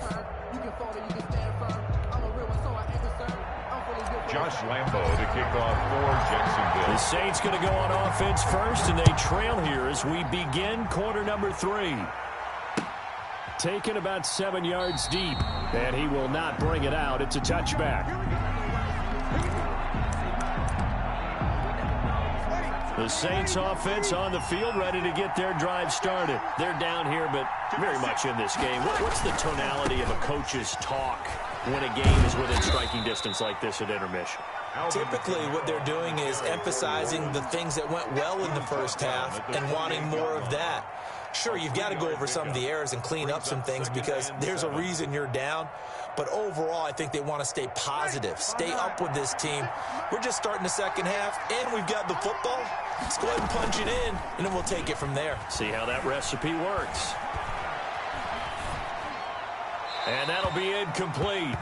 Josh Lambo to kick off for Jacksonville. The Saints going to go on offense first, and they trail here as we begin quarter number 3. Taken about 7 yards deep, and he will not bring it out. It's a touchback. The Saints offense on the field, ready to get their drive started. They're down here, but very much in this game. What's the tonality of a coach's talk when a game is within striking distance like this at intermission? Typically, what they're doing is emphasizing the things that went well in the first half and wanting more of that. Sure, you've got to go over some of the errors and clean up some things because there's a reason you're down. But overall, I think they want to stay positive, stay up with this team. We're just starting the second half, and we've got the football. Let's go ahead and punch it in, and then we'll take it from there. See how that recipe works. And that'll be incomplete.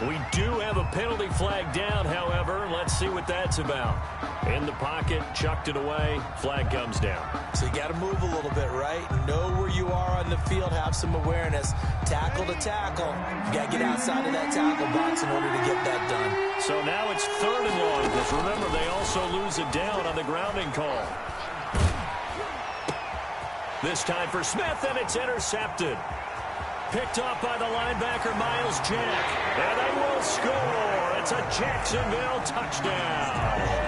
We do have a penalty flag down, however. Let's see what that's about. In the pocket, chucked it away, flag comes down. So you got to move a little bit, right? Know where you are on the field, have some awareness. Tackle to tackle. You got to get outside of that tackle box in order to get that done. So now it's 3rd and long, because remember, they also lose it down on the grounding call. This time for Smith, and it's intercepted. Picked off by the linebacker, Miles Jack. And they will score. It's a Jacksonville touchdown.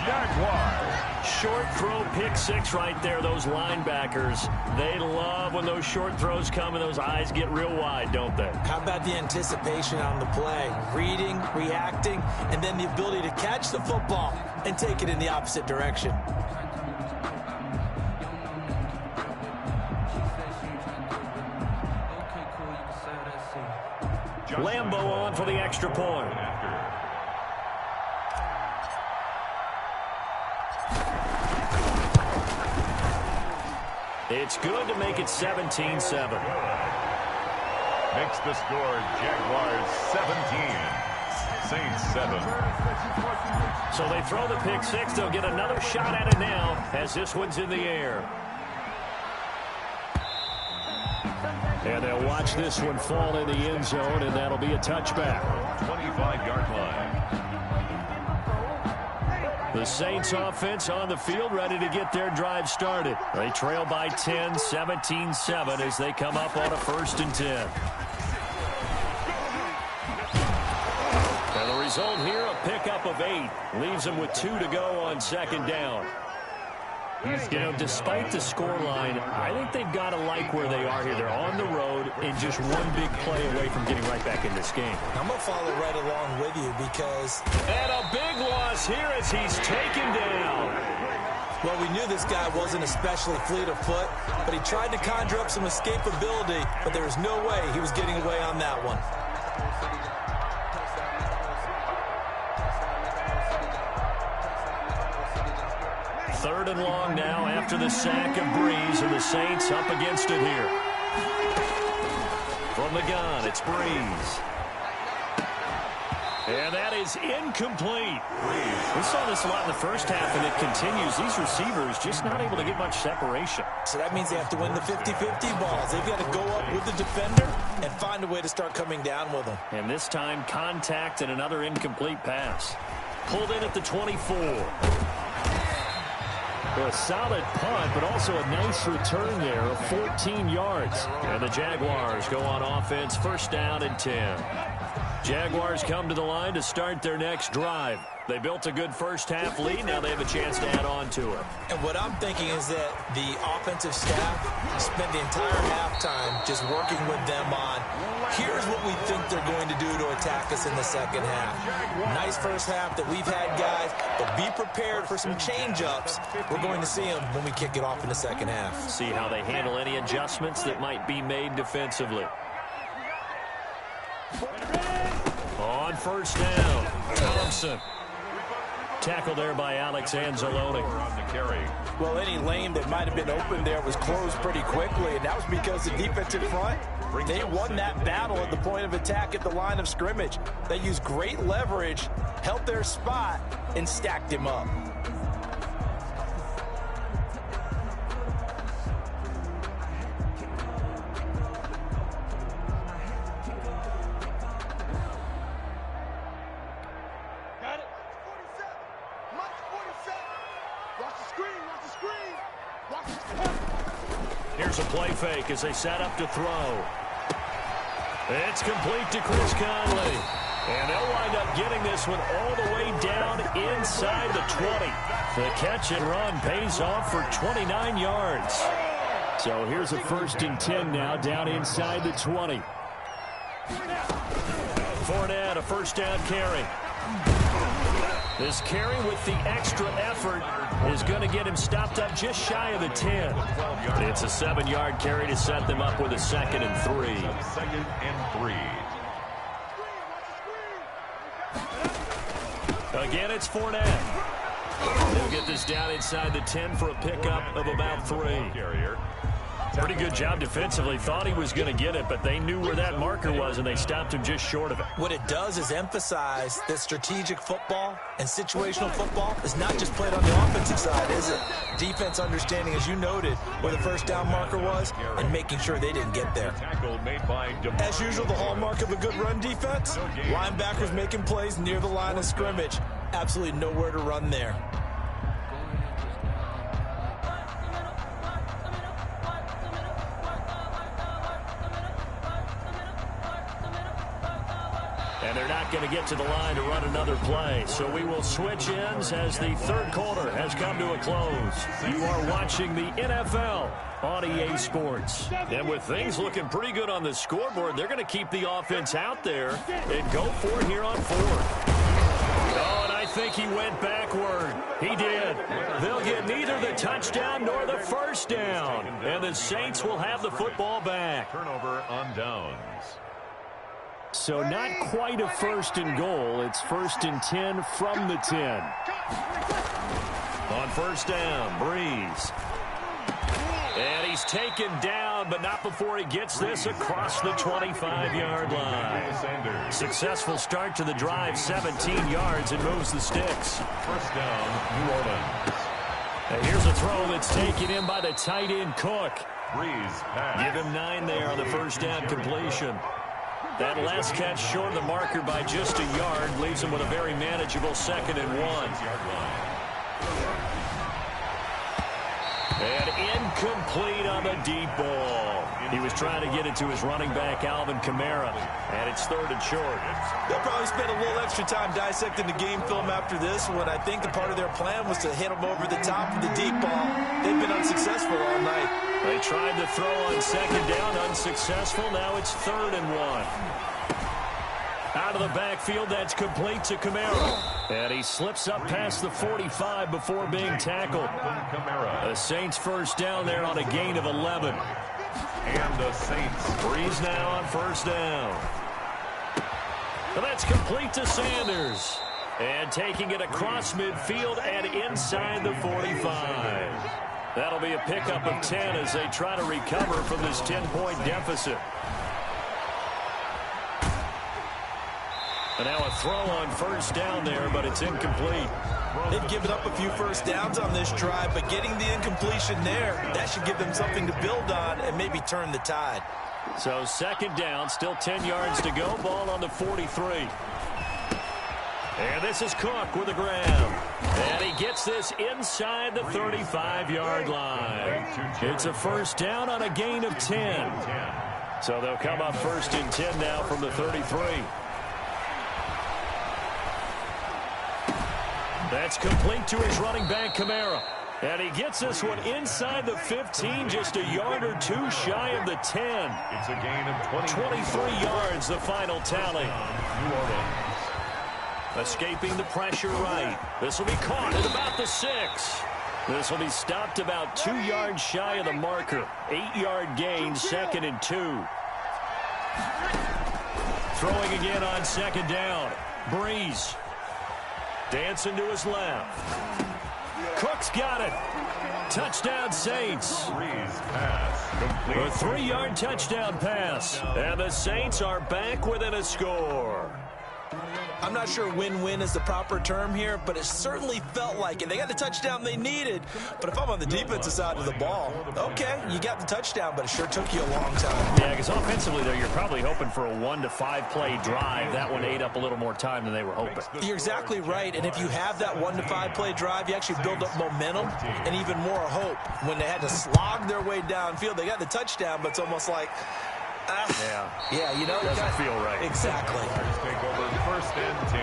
Jaguars. Short throw, pick six right there. Those linebackers, they love when those short throws come and those eyes get real wide, don't they? How about the anticipation on the play? Reading, reacting, and then the ability to catch the football and take it in the opposite direction. Lambo on for the extra point. It's good to make it 17-7. Makes the score Jaguars 17, Saints 7. So they throw the pick six. They'll get another shot at it now as this one's in the air. And they'll watch this one fall in the end zone, and that'll be a touchback. 25-yard line. The Saints offense on the field ready to get their drive started. They trail by 10, 17-7 as they come up on a 1st and 10. And the result here, a pickup of 8. Leaves them with 2 to go on 2nd down. You know, despite the scoreline, I think they've got to like where they are here. They're on the road and just one big play away from getting right back in this game. I'm going to follow right along with you because... And a big loss here as he's taken down. Well, we knew this guy wasn't especially fleet of foot, but he tried to conjure up some escapability, but there was no way he was getting away on that one. 3rd and long now after the sack of Breeze, and the Saints up against it here. From the gun, it's Breeze. And that is incomplete. We saw this a lot in the first half, and it continues. These receivers just not able to get much separation. So that means they have to win the 50-50 balls. They've got to go up with the defender and find a way to start coming down with them. And this time, contact and another incomplete pass. Pulled in at the 24. A solid punt, but also a nice return there of 14 yards. And the Jaguars go on offense, 1st down and 10. Jaguars come to the line to start their next drive. They built a good first half lead. Now they have a chance to add on to it. And what I'm thinking is that the offensive staff spent the entire halftime just working with them on, here's what we think they're going to do to attack us in the second half. Nice first half that we've had, guys, but be prepared for some change-ups. We're going to see them when we kick it off in the second half. See how they handle any adjustments that might be made defensively. On 1st down, Thompson. Tackle there by Alex Anzalone. Well, any lane that might have been open there was closed pretty quickly, and that was because the defensive front, they won that battle at the point of attack at the line of scrimmage. They used great leverage, held their spot, and stacked him up. Here's a play fake as they set up to throw. It's complete to Chris Conley. And they'll wind up getting this one all the way down inside the 20. The catch and run pays off for 29 yards. So here's a 1st and 10 now down inside the 20. Fournette, a 1st down carry. This carry with the extra effort is going to get him stopped up just shy of the 10. It's a 7-yard carry to set them up with a 2nd and 3. 2nd and 3. Again, it's Fournette. They'll get this down inside the 10 for a pickup of about 3. Pretty good job defensively. Thought he was going to get it, but they knew where that marker was, and they stopped him just short of it. What it does is emphasize that strategic football and situational football is not just played on the offensive side, is it? Defense understanding, as you noted, where the first down marker was and making sure they didn't get there. As usual, the hallmark of a good run defense, linebackers making plays near the line of scrimmage. Absolutely nowhere to run there. And they're not going to get to the line to run another play. So we will switch ends as the third quarter has come to a close. You are watching the NFL on EA Sports. And with things looking pretty good on the scoreboard, they're going to keep the offense out there and go for it here on 4th. Oh, and I think he went backward. He did. They'll get neither the touchdown nor the first down. And the Saints will have the football back. Turnover on downs. So not quite a 1st and goal. It's 1st and 10 from the 10. On 1st down, Breeze. And he's taken down, but not before he gets this across the 25-yard line. Successful start to the drive, 17 yards, and moves the sticks. 1st down, New Orleans. And here's a throw that's taken in by the tight end, Cook. Breeze pass. Give him 9 there on the 1st down completion. That last catch short of the marker by just a yard leaves him with a very manageable 2nd and 1. And incomplete on the deep ball. He was trying to get it to his running back, Alvin Kamara, and it's 3rd and short. They'll probably spend a little extra time dissecting the game film after this one. I think a part of their plan was to hit him over the top of the deep ball. They've been unsuccessful all night. They tried to throw on 2nd down, unsuccessful. Now it's 3rd and 1. Out of the backfield, that's complete to Kamara. And he slips up past the 45 before being tackled. The Saints 1st down there on a gain of 11. And the Saints. Breeze now on 1st down. And that's complete to Sanders. And taking it across midfield and inside the 45. That'll be a pickup of 10 as they try to recover from this 10-point deficit. And now a throw on 1st down there, but it's incomplete. They've given up a few 1st downs on this drive, but getting the incompletion there, that should give them something to build on and maybe turn the tide. So 2nd down, still 10 yards to go, ball on the 43. And this is Cook with a grab. And he gets this inside the 35-yard line. It's a 1st down on a gain of 10. So they'll come up 1st and 10 now from the 33. That's complete to his running back, Kamara. And he gets this one inside the 15, just a yard or 2 shy of the 10. It's a gain of 23 yards, the final tally. New Orleans. Escaping the pressure right. This will be caught at about the 6. This will be stopped about 2 yards shy of the marker. 8-yard gain, 2nd and 2. Throwing again on 2nd down. Breeze. Dancing to his left. Cook's got it. Touchdown, Saints. Breeze pass. Complete. A 3-yard touchdown pass. And the Saints are back within a score. I'm not sure win-win is the proper term here, but it certainly felt like it. They got the touchdown they needed, but if I'm on the defensive side of the ball, okay, you got the touchdown, but it sure took you a long time. Yeah, because offensively, though, you're probably hoping for a 1 to 5 play drive. That one ate up a little more time than they were hoping. You're exactly right, and if you have that 1 to 5 play drive, you actually build up momentum and even more hope. When they had to slog their way downfield, they got the touchdown, but it's almost like, yeah, you know, it doesn't feel right. Exactly. Take over 1st and 10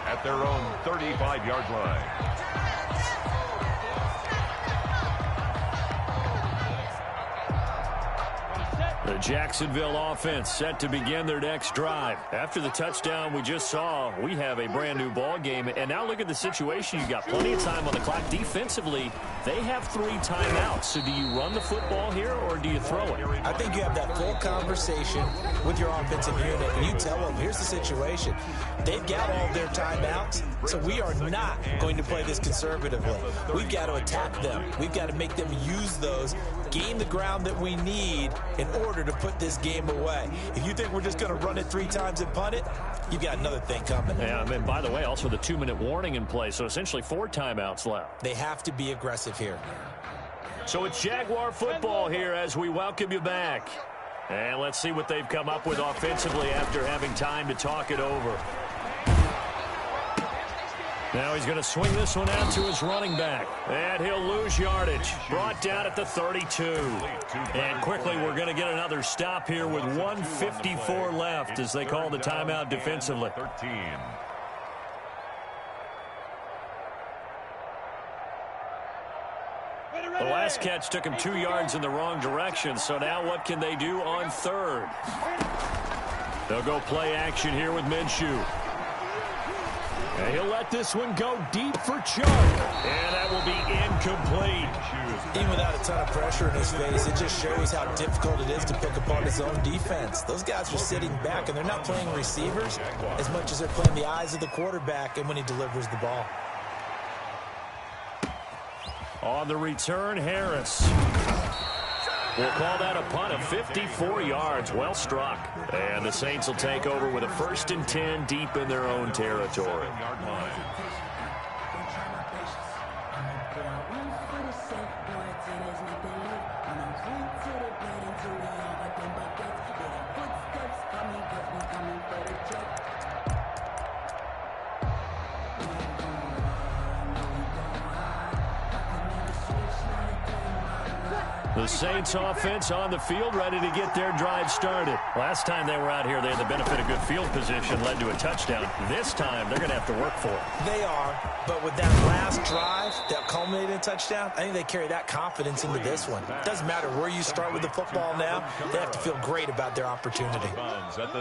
at their own 35-yard line. The Jacksonville offense set to begin their next drive. After the touchdown we just saw, we have a brand new ball game. And now look at the situation. You've got plenty of time on the clock. Defensively, they have 3 timeouts. So do you run the football here or do you throw it? I think you have that full conversation with your offensive unit, and you tell them, here's the situation. They've got all of their timeouts, so we are not going to play this conservatively. We've got to attack them. We've got to make them use those, gain the ground that we need in order to put this game away. If you think we're just going to run it 3 times and punt it, you've got another thing coming. Yeah, and by the way, also the 2-minute warning in play, so essentially 4 timeouts left. They have to be aggressive here. So it's Jaguar football here as we welcome you back. And let's see what they've come up with offensively after having time to talk it over. Now he's going to swing this one out to his running back. And he'll lose yardage. Brought down at the 32. And quickly we're going to get another stop here with 1:54 left as they call the timeout defensively. 13. The last catch took him 2 yards in the wrong direction, so now what can they do on 3rd? They'll go play action here with Minshew. And he'll let this one go deep for Chuck. And that will be incomplete. Even without a ton of pressure in his face, it just shows how difficult it is to pick apart his own defense. Those guys are sitting back, and they're not playing receivers as much as they're playing the eyes of the quarterback and when he delivers the ball. On the return, Harris. We'll call that a punt of 54 yards. Well struck. And the Saints will take over with a 1st and 10 deep in their own territory. The Saints offense on the field, ready to get their drive started. Last time they were out here, they had the benefit of good field position, led to a touchdown. This time, they're going to have to work for it. They are, but with that last drive that culminated in a touchdown, I think they carry that confidence into this one. It doesn't matter where you start with the football now, they have to feel great about their opportunity.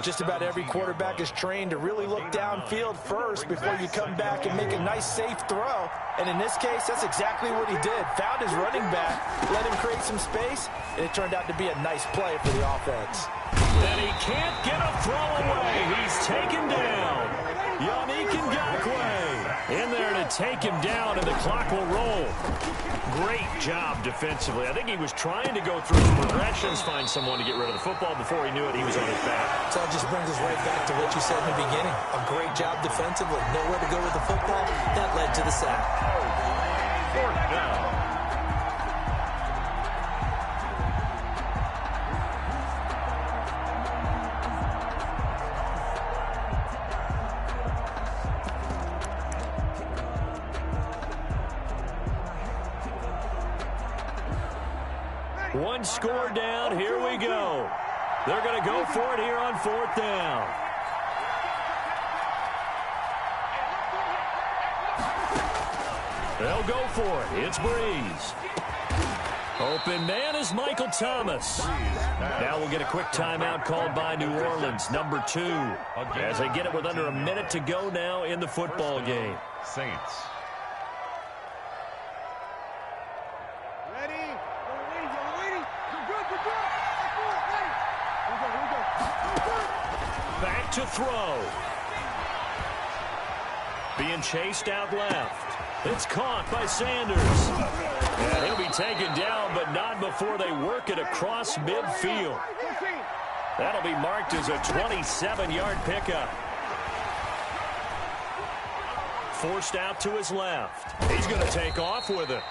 Just about every quarterback is trained to really look downfield first before you come back and make a nice, safe throw. And in this case, that's exactly what he did. Found his running back, let him create some space, and it turned out to be a nice play for the offense. And he can't get a throw away. He's taken down. Yannick Ngakoue in there to take him down, and the clock will roll. Great job defensively. I think he was trying to go through his progressions, find someone to get rid of the football. Before he knew it, he was on his back. So that just brings us right back to what you said in the beginning. A great job defensively. Nowhere to go with the football. That led to the sack. 4th down. One score down. Here we go. They're going to go for it here on 4th down. They'll go for it. It's Breeze. Open man is Michael Thomas. Now we'll get a quick timeout called by New Orleans, number 2, as they get it with under a minute to go now in the football game. Saints. Back to throw. Being chased out left. It's caught by Sanders. And he'll be taken down, but not before they work it across midfield. That'll be marked as a 27-yard pickup. Forced out to his left. He's going to take off with it.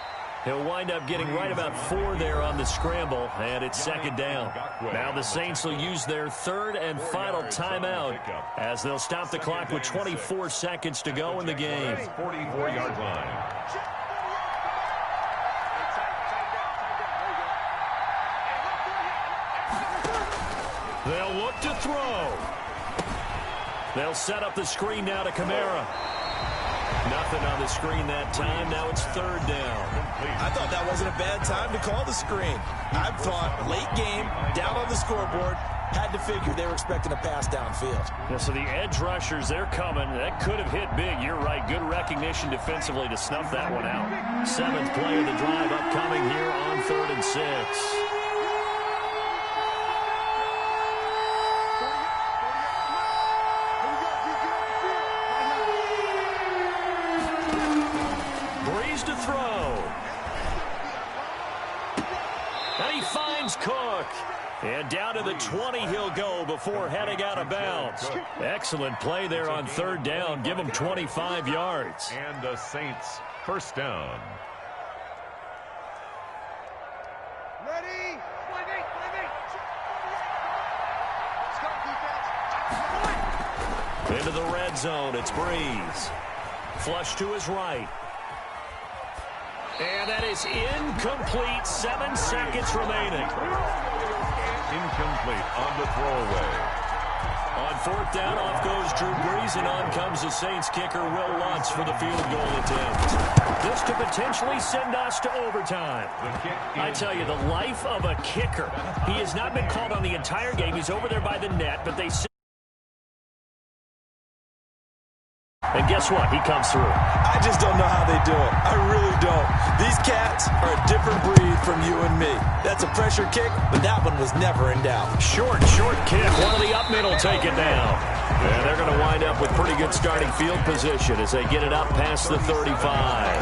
He'll wind up getting right about 4 there on the scramble, and it's 2nd down. Now the Saints will use their 3rd and final timeout as they'll stop the clock with 24 seconds to go in the game. 44-yard line. They'll look to throw. They'll set up the screen now to Kamara. Nothing on the screen that time. Now it's third down. I thought that wasn't a bad time to call the screen. I thought late game, down on the scoreboard, had to figure they were expecting a pass downfield. Yeah, so the edge rushers, they're coming. That could have hit big. You're right. Good recognition defensively to snuff that one out. 7th play of the drive upcoming here on 3rd and 6. Breeze to throw. And he finds Cook. And down to the 20 he'll go before heading out of bounds. Excellent play there on 3rd down. Give him 25 yards. And the Saints first down. Ready? Into the red zone. It's Breeze. Flush to his right. And that is incomplete. 7 seconds remaining. Incomplete on the throwaway. On 4th down, off goes Drew Brees, and on comes the Saints kicker, Will Lutz, for the field goal attempt. This to potentially send us to overtime. I tell you, the life of a kicker. He has not been called on the entire game. He's over there by the net, but they... And guess what? He comes through. I just don't know how they do it. I really don't. These cats are a different breed from you and me. That's a pressure kick, but that one was never in doubt. Short kick. One of the up middle take it down. And they're going to wind up with pretty good starting field position as they get it up past the 35.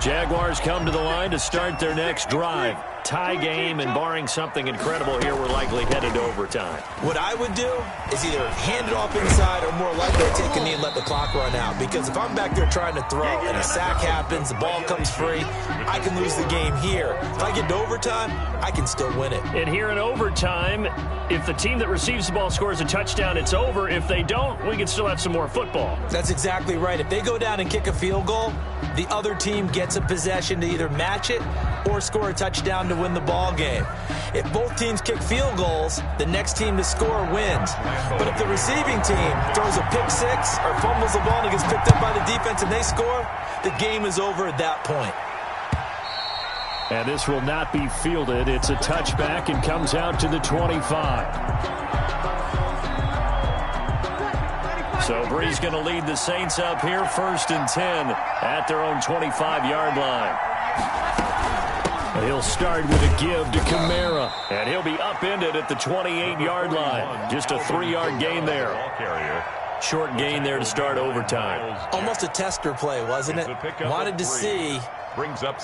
Jaguars come to the line to start their next drive. Tie game, and barring something incredible here, we're likely headed to overtime. What I would do is either hand it off inside or more likely take a knee and let the clock run out. Because if I'm back there trying to throw and a sack happens, the ball comes free, I can lose the game here. If I get to overtime, I can still win it. And here in overtime, if the team that receives the ball scores a touchdown, it's over. If they don't, we can still have some more football. That's exactly right. If they go down and kick a field goal, the other team gets a possession to either match it or score a touchdown to win the ball game. If both teams kick field goals, the next team to score wins. But if the receiving team throws a pick six or fumbles the ball and it gets picked up by the defense and they score, the game is over at that point. And this will not be fielded. It's a touchback and comes out to the 25. So Brees going to lead the Saints up here, 1st and 10 at their own 25-yard line. He'll start with a give to Kamara, and he'll be upended at the 28-yard line. Just a 3-yard gain there. Short gain there to start overtime. Almost a tester play, wasn't it? Wanted to see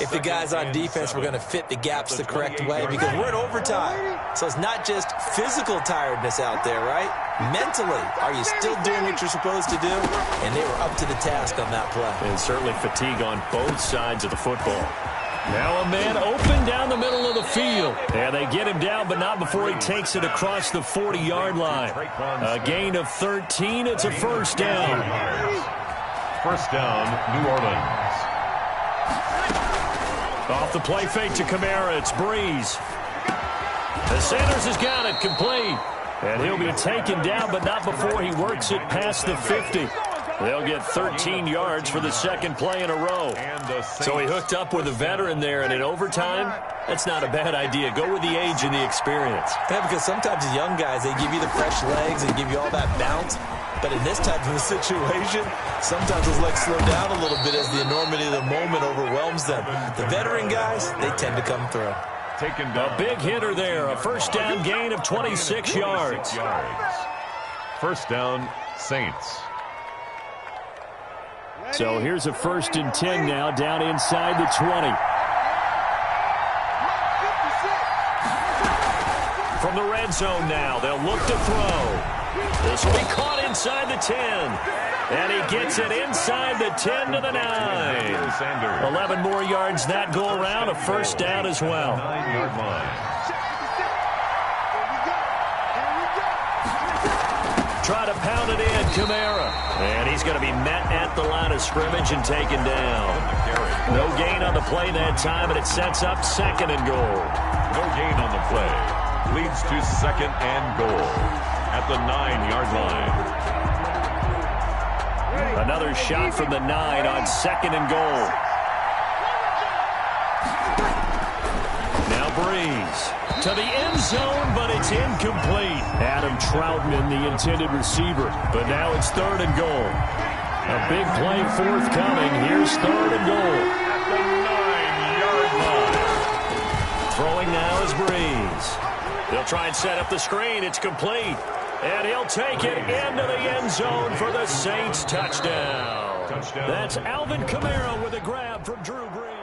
if the guys on defense were going to fit the gaps the correct way, because we're in overtime. So it's not just physical tiredness out there, right? Mentally, are you still doing what you're supposed to do? And they were up to the task on that play. And certainly fatigue on both sides of the football. Now a man open down the middle of the field. And they get him down, but not before he takes it across the 40-yard line. A gain of 13. It's a first down. First down, New Orleans. Off the play fake to Kamara, it's Breeze. The Sanders has got it complete. And he'll be taken down, but not before he works it past the 50. They'll get 13 yards for the second play in a row. So he hooked up with a veteran there, and in overtime, that's not a bad idea. Go with the age and the experience. Yeah, because sometimes the young guys, they give you the fresh legs and give you all that bounce. But in this type of a situation, sometimes those legs slow down a little bit as the enormity of the moment overwhelms them. The veteran guys, they tend to come through. A big hitter there. A first down gain of 26 yards. First down, Saints. So here's a 1st and 10 now, down inside the 20. From the red zone now, they'll look to throw. This will be caught inside the 10. And he gets it inside the 10 to the 9. 11 more yards that go around, a first down as well. 9-yard line. Try to pound it in, Kamara. And he's going to be met at the line of scrimmage and taken down. No gain on the play that time, and it sets up 2nd and goal. No gain on the play. Leads to 2nd and goal at the 9-yard line. shot from the 9 on 2nd and goal. Now Breeze to the end zone, but it's incomplete. Adam Troutman, the intended receiver, but now it's 3rd and goal. A big play forthcoming. Here's 3rd and goal. At the 9-yard line. Throwing now is Breeze. They'll try and set up the screen. It's complete. And he'll take it into the end zone for the Saints touchdown. That's Alvin Kamara with a grab from Drew Brees.